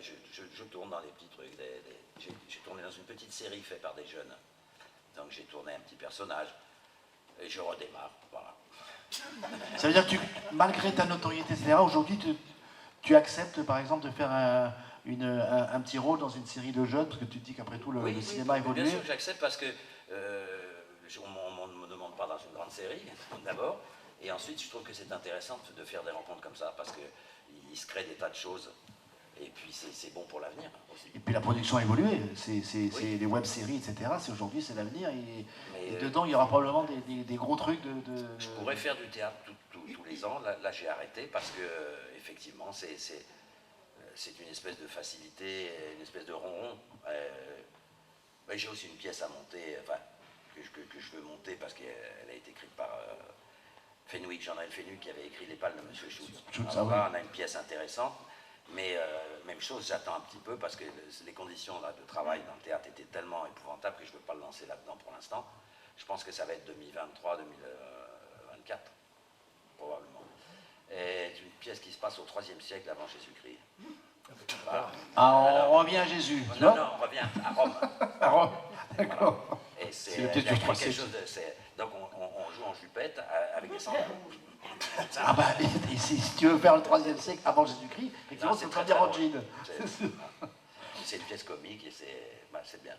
Je tourne dans des petits trucs. J'ai tourné dans une petite série faite par des jeunes. Donc j'ai tourné un petit personnage et je redémarre. Voilà. Ça veut dire que malgré ta notoriété, etc., aujourd'hui, tu acceptes par exemple de faire un petit rôle dans une série de jeunes, parce que tu te dis qu'après tout le cinéma évolue. Bien sûr que j'accepte parce que on ne me demande pas dans une grande série, d'abord. Et ensuite, je trouve que c'est intéressant de faire des rencontres comme ça parce qu'il se crée des tas de choses. Et puis c'est bon pour l'avenir aussi. Et puis la production a évolué, c'est les web-séries, etc. Aujourd'hui, c'est l'avenir. Et dedans, il y aura probablement des gros trucs Je pourrais faire du théâtre tous les ans. Là j'ai arrêté parce que, effectivement, c'est une espèce de facilité, une espèce de ronron. J'ai aussi une pièce à monter, que je veux monter parce qu'elle a été écrite par Fenwick, Jean-Noël Fenwick, qui avait écrit Les Pales de M. Schultz. On a une pièce intéressante. Mais même chose, j'attends un petit peu parce que les conditions là, de travail dans le théâtre étaient tellement épouvantables que je ne veux pas le lancer là-dedans pour l'instant. Je pense que ça va être 2023, 2024, probablement. Et c'est une pièce qui se passe au IIIe siècle avant Jésus-Christ. Voilà. On revient à Jésus. Non, on revient à Rome. À Rome, d'accord. Mais C'est le il test y a du quelque 3-7. chose donc on joue en jupette avec des sandales. Ah bah, et si tu veux faire le 3e siècle avant Jésus-Christ, effectivement, Non, c'est c'est pas très, dire en très jean. drôle. C'est une pièce comique et c'est bien.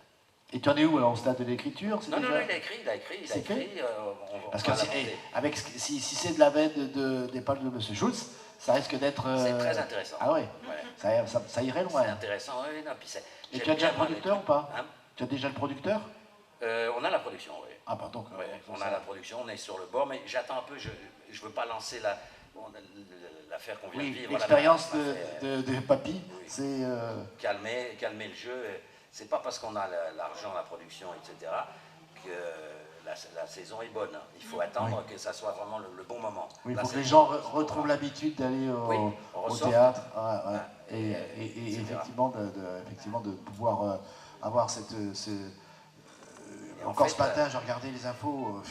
Et tu en es où alors, au stade de l'écriture? Non, il a écrit. C'est fait Parce on que va l'inventer. avec, si c'est de la veine des pages de M. Schultz, ça risque d'être... C'est très intéressant. Ah ouais, Ouais. ça irait loin. C'est intéressant, oui, non, puis Et j'aime tu as déjà bien, le moi, les producteur ou trucs. pas? Hein Tu as déjà le producteur? On a la production, oui. Ah bah donc... Ouais, on a la production, on est sur le bord, mais j'attends un peu, je ne veux pas lancer l'affaire qu'on vient de Oui, vivre. l'expérience Voilà, de Papy, Oui. c'est... calmer le jeu. C'est pas parce qu'on a l'argent, la production, etc., que la saison est bonne. Il faut attendre que ça soit vraiment le bon moment. Oui, il Là, faut que c'est les le gens bon moment. retrouvent l'habitude d'aller Oui, on au ressort. théâtre Et etc. effectivement de pouvoir avoir Et en encore fait, ce matin, j'ai regardé les infos,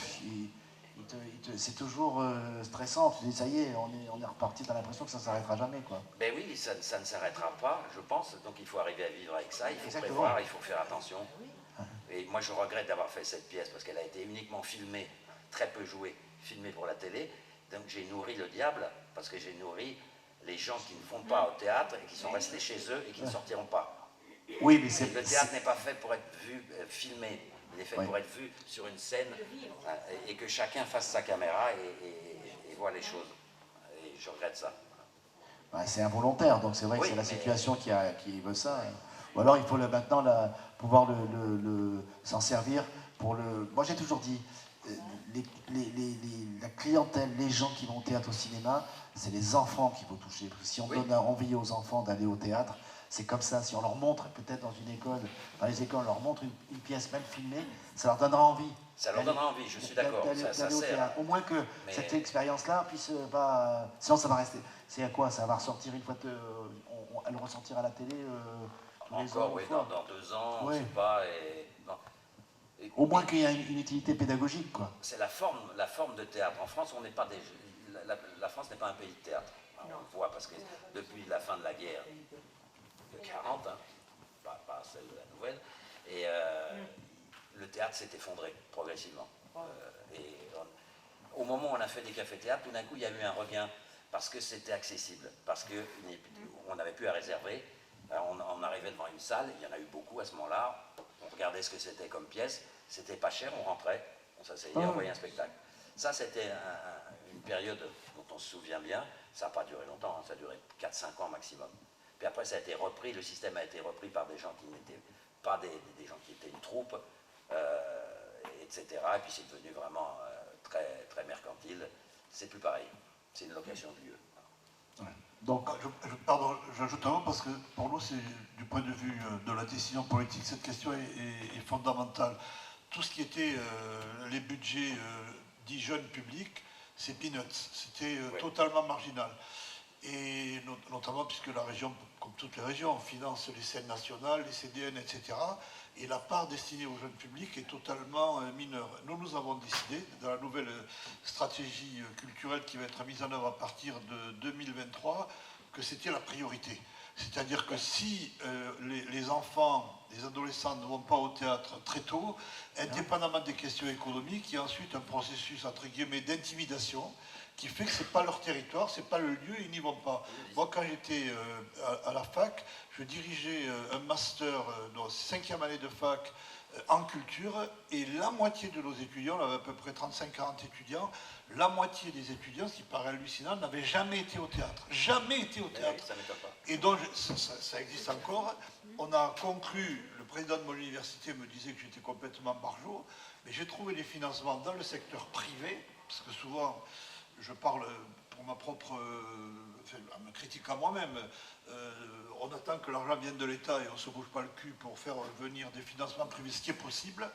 c'est toujours stressant. Tu dis, ça y est, on est reparti, t'as l'impression que ça ne s'arrêtera jamais, quoi. Ben oui, ça ne s'arrêtera pas, je pense. Donc il faut arriver à vivre avec ça, il faut Exactement. prévoir, il faut faire attention. Et moi je regrette d'avoir fait cette pièce parce qu'elle a été uniquement filmée, très peu jouée, filmée pour la télé. Donc j'ai nourri le diable parce que j'ai nourri les gens qui ne vont pas au théâtre et qui sont restés chez eux et qui ne sortiront pas. Oui, mais Et le théâtre n'est pas fait pour être vu, filmé. Il est fait pour être vu sur une scène et que chacun fasse sa caméra et voit les choses. Et je regrette ça. c'est involontaire, donc c'est vrai que Oui, c'est la mais- situation qui veut ça. Ou alors il faut maintenant pouvoir s'en servir pour le... Moi j'ai toujours dit, la clientèle, les gens qui vont au théâtre, au cinéma, c'est les enfants qu'il faut toucher. Parce que si on donne envie aux enfants d'aller au théâtre, c'est comme ça. Si on leur montre, peut-être dans une école, dans les écoles, on leur montre une pièce même filmée, ça leur donnera envie. Ça leur donnera envie, je suis d'accord, ça d'aller au sert. théâtre. Au moins que Mais- cette expérience-là puisse pas... Sinon ça va rester... C'est à quoi? Ça va ressortir une fois... elle ressortira à la télé tous les ans, Encore, oui, fois. dans 2 ans, on ne Ouais. sait pas. Non. Au moins qu'il y ait une utilité pédagogique, quoi. C'est la forme de théâtre. En France, on n'est pas la France n'est pas un pays de théâtre. On le voit parce que depuis la fin de la guerre de 40, pas celle de la nouvelle, et le théâtre s'est effondré progressivement. Au moment où on a fait des cafés-théâtres, tout d'un coup, il y a eu un regain parce que c'était accessible, parce qu'on n'avait plus à réserver. Alors, on arrivait devant une salle, il y en a eu beaucoup à ce moment-là, on regardait ce que c'était comme pièce, c'était pas cher, on rentrait, on s'asseyait, on voyait un spectacle. Ça, c'était une période dont on se souvient bien, ça n'a pas duré longtemps, ça a duré 4-5 ans maximum. Puis après, ça a été repris, le système a été repris par des gens qui n'étaient pas des gens qui étaient une troupe, etc. Et puis c'est devenu vraiment très, très mercantile. C'est plus pareil, c'est une location de lieu. Donc, Pardon, j'ajoute un mot parce que pour nous, c'est du point de vue de la décision politique, cette question est fondamentale. Tout ce qui était les budgets dits jeunes publics, c'est peanuts, c'était totalement marginal. Et notamment puisque la région, comme toutes les régions, finance les scènes nationales, les CDN, etc. Et la part destinée aux jeunes publics est totalement mineure. Nous avons décidé, dans la nouvelle stratégie culturelle qui va être mise en œuvre à partir de 2023, que c'était la priorité. C'est-à-dire que si les enfants, les adolescents ne vont pas au théâtre très tôt, indépendamment des questions économiques, il y a ensuite un processus, entre guillemets, d'intimidation qui fait que ce n'est pas leur territoire, ce n'est pas le lieu, ils n'y vont pas. Moi, quand j'étais à la fac, je dirigeais un master, dans 5e année de fac, en culture, et la moitié de nos étudiants, on avait à peu près 35-40 étudiants, la moitié des étudiants, ce qui paraît hallucinant, n'avaient jamais été au théâtre. Jamais été au théâtre. Oui, ça m'étonne pas. Et donc, ça existe encore. On a conclu, le président de mon université me disait que j'étais complètement barjot, mais j'ai trouvé des financements dans le secteur privé, parce que souvent, je parle pour ma propre, en me critiquant moi-même, on attend que l'argent vienne de l'État et on ne se bouge pas le cul pour faire venir des financements privés, ce qui est possible.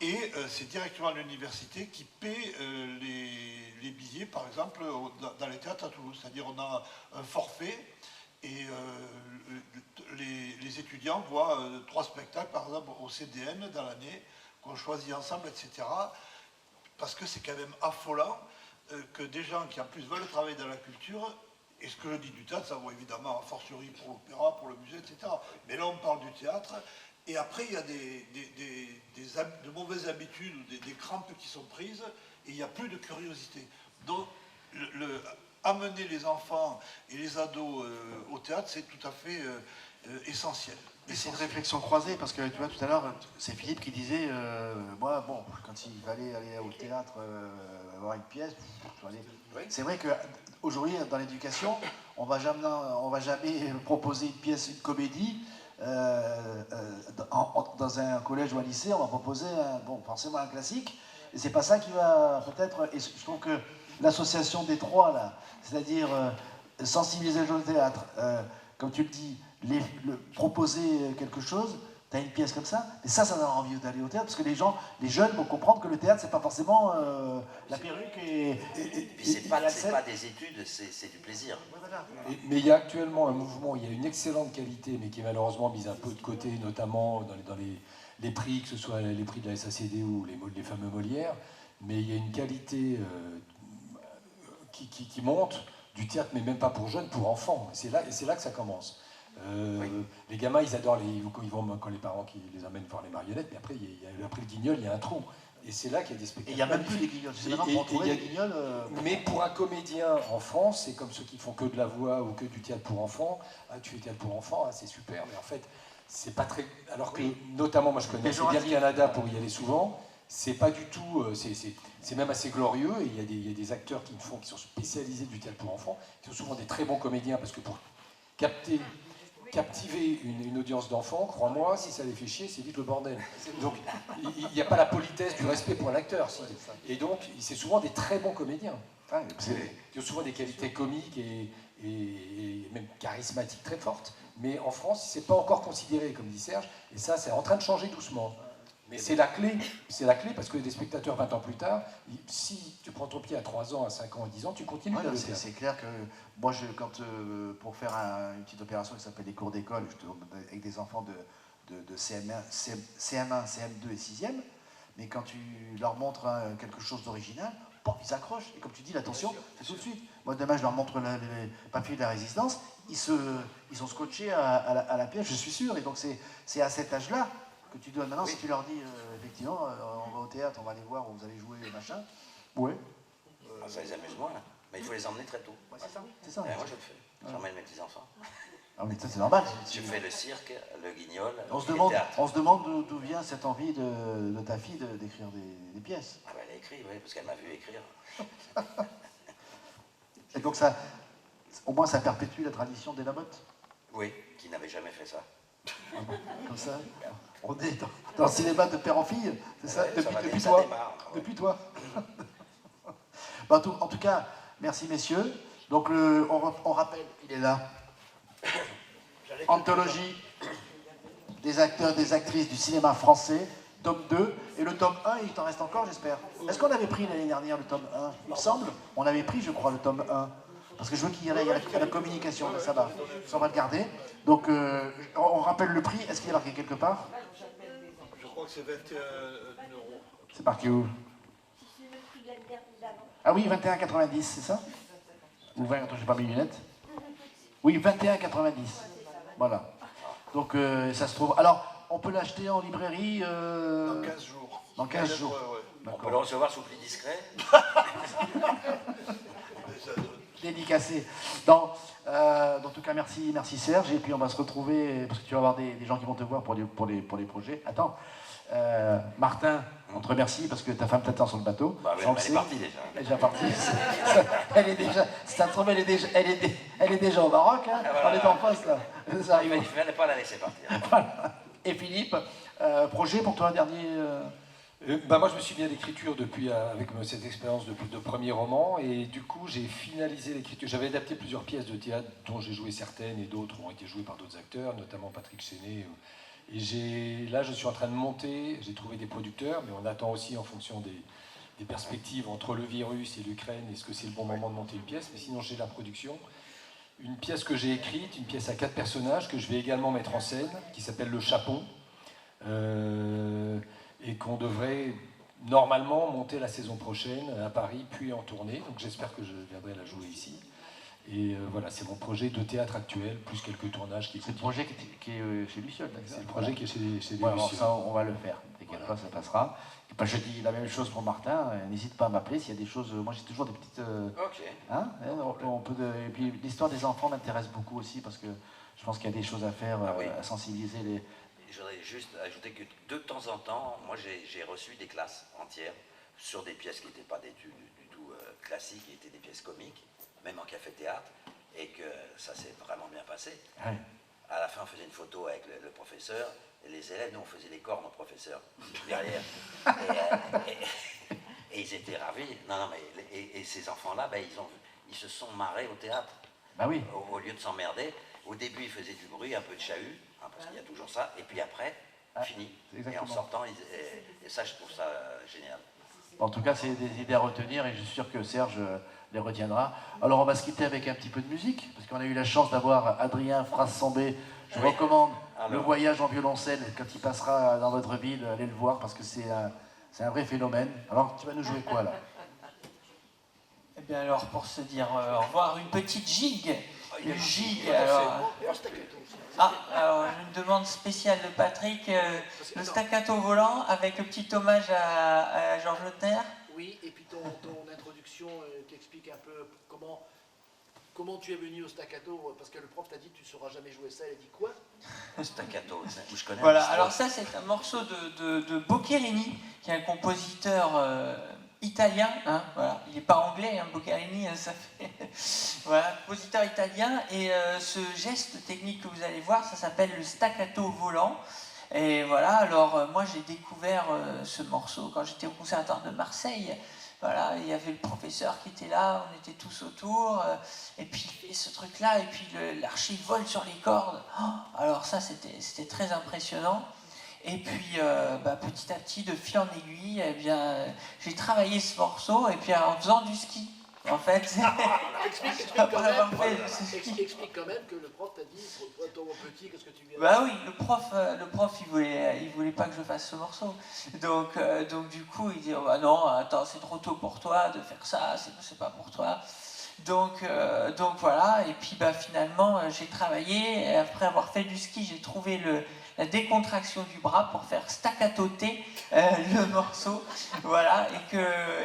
Et c'est directement l'université qui paie les billets, par exemple, dans les théâtres à Toulouse. C'est-à-dire on a un forfait et les étudiants voient 3 spectacles, par exemple, au CDN dans l'année, qu'on choisit ensemble, etc. Parce que c'est quand même affolant que des gens qui en plus veulent travailler dans la culture, et ce que je dis du théâtre, ça vaut évidemment a fortiori pour l'opéra, pour le musée, etc. Mais là on parle du théâtre, Et après, il y a de mauvaises habitudes ou des crampes qui sont prises, et il n'y a plus de curiosité. Donc, amener les enfants et les ados au théâtre, c'est tout à fait essentiel. Et c'est une réflexion croisée, parce que tu vois, tout à l'heure, c'est Philippe qui disait, moi, bon, quand il fallait aller au théâtre, voir une pièce, c'est vrai qu'aujourd'hui, dans l'éducation, on va jamais proposer une pièce, une comédie, dans un collège ou un lycée, on va proposer, forcément un classique, et c'est pas ça qui va, peut-être, et je trouve que l'association des trois, là, c'est-à-dire sensibiliser les gens au théâtre, comme tu le dis, proposer quelque chose, tu as une pièce comme ça, et ça donne envie d'aller au théâtre, parce que les jeunes vont comprendre que le théâtre, c'est pas forcément la perruque et puis c'est pas des études, c'est du plaisir. Mais il y a actuellement un mouvement, il y a une excellente qualité, mais qui est malheureusement mise un peu de côté, notamment dans les prix, que ce soit les prix de la SACD ou les fameux Molières, mais il y a une qualité qui monte du théâtre, mais même pas pour jeunes, pour enfants. Et c'est là que ça commence. Les gamins, ils adorent quand les parents qui les amènent voir les marionnettes, mais après, après le Guignol, il y a un trou. Et c'est là qu'il y a des spectacles. Et il n'y a même plus des Guignols. C'est maintenant pour trouver des Guignols. Mais pour un comédien en France, c'est comme ceux qui font que de la voix ou que du théâtre pour enfants. Ah, tu fais théâtre pour enfants, c'est super, mais en fait, c'est pas très. Alors que, notamment, moi je connais bien le Canada pour y aller souvent. C'est pas du tout, c'est même assez glorieux, et il y a des acteurs qui sont spécialisés du théâtre pour enfants, qui sont souvent des très bons comédiens, parce que pour captiver une audience d'enfants, crois-moi, si ça les fait chier, c'est vite le bordel. Donc il n'y a pas la politesse du respect pour l'acteur. Et donc c'est souvent des très bons comédiens, qui ont souvent des qualités comiques et même charismatiques très fortes. Mais en France, c'est pas encore considéré, comme dit Serge, et ça, c'est en train de changer doucement. Mais c'est la clé parce que des spectateurs 20 ans plus tard, si tu prends ton pied à 3 ans, à 5 ans, à 10 ans, tu continues à le faire. C'est clair que moi, pour faire une petite opération qui s'appelle les cours d'école, avec des enfants de CM1, CM2 et 6e, mais quand tu leur montres quelque chose d'original, ils accrochent. Et comme tu dis, l'attention, c'est tout de suite. Moi, demain, je leur montre les papiers de la résistance, ils sont scotchés à la pièce, je suis sûr. Et donc, c'est à cet âge-là que tu donnes. Maintenant, si tu leur dis, effectivement, on va au théâtre, on va aller voir, où vous allez jouer, machin, ouais. Ça les amuse moins, là. Mais il faut les emmener très tôt. Ouais, c'est ça. Moi, je le fais. J'emmène mes petits-enfants. Ah, mais ça, c'est normal. Je fais le cirque, le Guignol, on se théâtre. demande d'où vient cette envie de ta fille d'écrire des pièces. Ah, elle a écrit, oui, parce qu'elle m'a vu écrire. Et donc, au moins, ça perpétue la tradition des Lamotte. Oui, qui n'avait jamais fait ça. Comme ça, on est dans le cinéma de père en fille, c'est ça, depuis toi. Depuis toi. En tout cas, merci messieurs. Donc on rappelle, il est là. Anthologie des acteurs, des actrices du cinéma français, tome 2. Et le tome 1, il t'en reste encore, j'espère. Est-ce qu'on avait pris l'année dernière le tome 1? Il me semble, on avait pris, je crois, le tome 1. Parce que je veux qu'il y ait la communication, ça va. Ça, on va le garder. Donc, on rappelle le prix. Est-ce qu'il est marqué quelque part? Je crois que c'est 21 euros. C'est marqué où? Ah oui, 21,90, c'est ça? Ou 20, attends, j'ai pas mes lunettes. Oui, 21,90. Voilà. Donc, ça se trouve. Alors, on peut l'acheter en librairie Dans 15 jours. Dans 15 jours. On peut le recevoir sous pli discret. Dédicacé. En tout cas, merci Serge. Et puis, on va se retrouver, parce que tu vas avoir des gens qui vont te voir pour les projets. Attends. Martin, on te remercie parce que ta femme t'attend sur le bateau. Bah oui, elle est partie déjà. Elle est déjà partie. Elle est déjà. Ça se trouve, elle est déjà au Maroc. Hein. On est en face là. Ça Il fallait pas la laisser partir. Voilà. Et Philippe, projet pour toi, dernier moi, je me suis mis à l'écriture avec cette expérience de premier roman, et du coup, j'ai finalisé l'écriture. J'avais adapté plusieurs pièces de théâtre, dont j'ai joué certaines, et d'autres ont été jouées par d'autres acteurs, notamment Patrick Chenet. Et là, je suis en train de monter, j'ai trouvé des producteurs, mais on attend aussi en fonction des perspectives entre le virus et l'Ukraine, est-ce que c'est le bon moment de monter une pièce, mais sinon j'ai la production. Une pièce que j'ai écrite, une pièce à 4 personnages, que je vais également mettre en scène, qui s'appelle Le Chapon, et qu'on devrait normalement monter la saison prochaine à Paris, puis en tournée, donc j'espère que je viendrai la jouer ici. Et voilà, c'est mon projet de théâtre actuel, plus quelques tournages qui C'est le projet qui est chez Luciole. C'est le projet qui est chez Ouais, alors Lucien. ça, on va le faire. T'inquiète pas, ça passera. Et ben, je dis la même chose pour Martin. N'hésite pas à m'appeler s'il y a des choses. Moi, j'ai toujours des petites. Ok. Hein, et puis l'histoire des enfants m'intéresse beaucoup aussi parce que je pense qu'il y a des choses à faire, Ah oui. à sensibiliser les. Je voudrais juste ajouter que de temps en temps, moi j'ai reçu des classes entières sur des pièces qui n'étaient pas du tout classiques, qui étaient des pièces comiques, même en café-théâtre, et que ça s'est vraiment bien passé. Ouais. À la fin, on faisait une photo avec le professeur, et les élèves, nous, on faisait les cornes au professeur, derrière. Et ils étaient ravis. Non, mais et ces enfants-là, ben, ils se sont marrés au théâtre. Bah oui. Au lieu de s'emmerder. Au début, ils faisaient du bruit, un peu de chahut, hein, parce qu'il y a toujours ça, et puis après, fini. Et en sortant, et ça, je trouve ça génial. En tout cas, c'est des idées à retenir et je suis sûr que Serge les retiendra. Alors, on va se quitter avec un petit peu de musique, parce qu'on a eu la chance d'avoir Adrien Frassambé. Je recommande Le Voyage en violoncelle. Quand il passera dans votre ville, allez le voir, parce que c'est un vrai phénomène. Alors, tu vas nous jouer quoi, là? Eh bien alors, pour se dire au revoir, une petite gigue. Il Une est gigue, alors... alors, une demande spéciale de Patrick, le staccato volant avec le petit hommage à Georges Leclerc. Oui, et puis ton introduction t'explique un peu comment tu es venu au staccato, parce que le prof t'a dit tu ne sauras jamais jouer ça, il a dit quoi? Staccato, où je connais. Voilà, alors ça c'est un morceau de Boccherini, qui est un compositeur italien, hein, voilà. Il n'est pas anglais, hein, Boccherini, hein, ça fait... voilà, compositeur italien, et ce geste technique que vous allez voir, ça s'appelle le staccato volant. Et voilà, alors moi j'ai découvert ce morceau quand j'étais au Conservatoire de Marseille. Voilà, il y avait le professeur qui était là, on était tous autour, et puis il fait ce truc-là, et puis l'archer vole sur les cordes. Oh, alors ça, c'était très impressionnant. Et puis, petit à petit, de fil en aiguille, eh bien, j'ai travaillé ce morceau, et puis en faisant du ski, en fait. Explique quand même que le prof t'a dit, toi, ton petit, qu'est-ce que tu viens Bah oui, le prof il voulait pas que je fasse ce morceau. Donc du coup, il dit, oh, bah non, attends, c'est trop tôt pour toi de faire ça, c'est pas pour toi. Donc voilà, et puis finalement, j'ai travaillé, et après avoir fait du ski, j'ai trouvé la décontraction du bras pour faire staccatoter le morceau, voilà,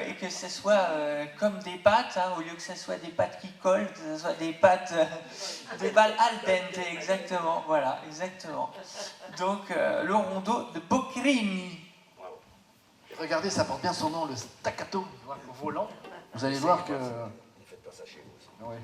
et que ce soit comme des pâtes, hein, au lieu que ce soit des pâtes qui collent, que ce soit des pâtes, des balles al dente, exactement, voilà, exactement. Donc le rondeau de Boccherini. Et regardez, ça porte bien son nom, le staccato volant. Vous allez voir que... Ne faites pas ça chez vous. Ouais.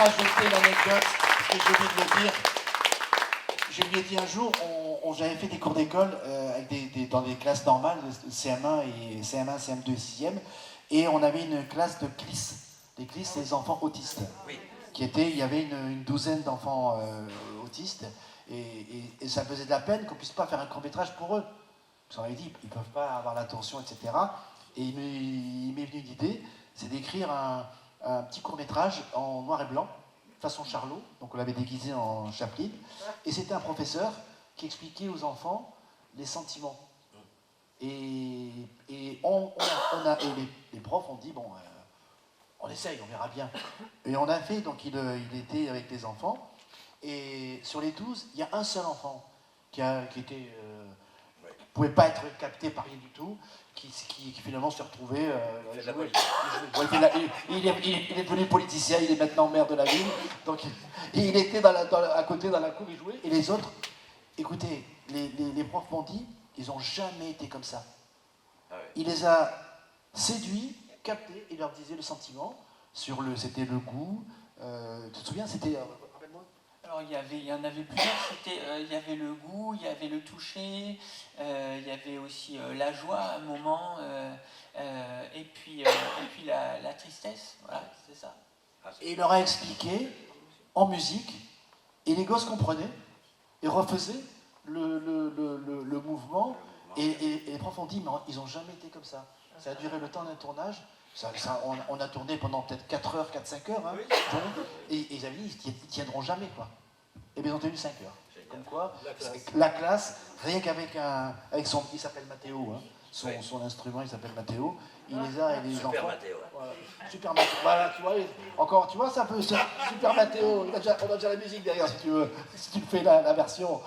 rajouter l'anecdote, parce que j'ai oublié de le dire. Je lui ai dit un jour, j'avais fait des cours d'école dans des classes normales, CM1, CM2 et 6e, et on avait une classe de CLIS. Les CLIS, c'est les enfants autistes. Oui. Il y avait une douzaine d'enfants autistes, et ça me faisait de la peine qu'on ne puisse pas faire un court-métrage pour eux. Parce qu'on avait dit, ils ne peuvent pas avoir l'attention, etc. Et il m'est venu l'idée, c'est d'écrire un petit court-métrage en noir et blanc, façon Charlot, donc on l'avait déguisé en Chaplin, et c'était un professeur qui expliquait aux enfants les sentiments. Et les profs ont dit, bon, on essaye, on verra bien. Et on a fait, donc il était avec les enfants, et sur les 12, il y a un seul enfant qui pouvait pas être capté par rien du tout, qui finalement se retrouvait. Il est devenu politicien, il est maintenant maire de la ville, donc il était à côté dans la cour, il jouait, et les autres, écoutez, les profs m'ont dit, ils n'ont jamais été comme ça. Il les a séduits, captés, et leur disait le sentiment, c'était le goût, tu te souviens, c'était... Alors il y en avait plusieurs, il y avait le goût, il y avait le toucher, il y avait aussi la joie à un moment, et puis la tristesse, voilà, c'est ça. Et il leur a expliqué en musique, et les gosses comprenaient, et refaisaient le mouvement, et les profs ont dit, mais ils n'ont jamais été comme ça. Ça a duré le temps d'un tournage. On a tourné pendant peut-être 4 heures, 4-5 heures, hein, et ils avaient dit, ils tiendront jamais, quoi. Et bien ils ont tenu 5 heures. Comme quoi, la classe, rien qu'avec il s'appelle Mathéo, hein, son instrument il s'appelle Mathéo, il les a et les enfants. Super Mathéo. Voilà. Super Mathéo. Voilà, tu vois, encore, tu vois, c'est un peu Super Mathéo. On a déjà la musique derrière si tu veux, si tu fais la version.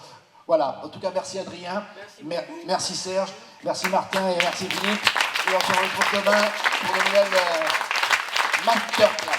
Voilà, en tout cas, merci Adrien, merci Serge, merci Martin et merci Philippe. Et on se retrouve demain pour une nouvelle masterclass.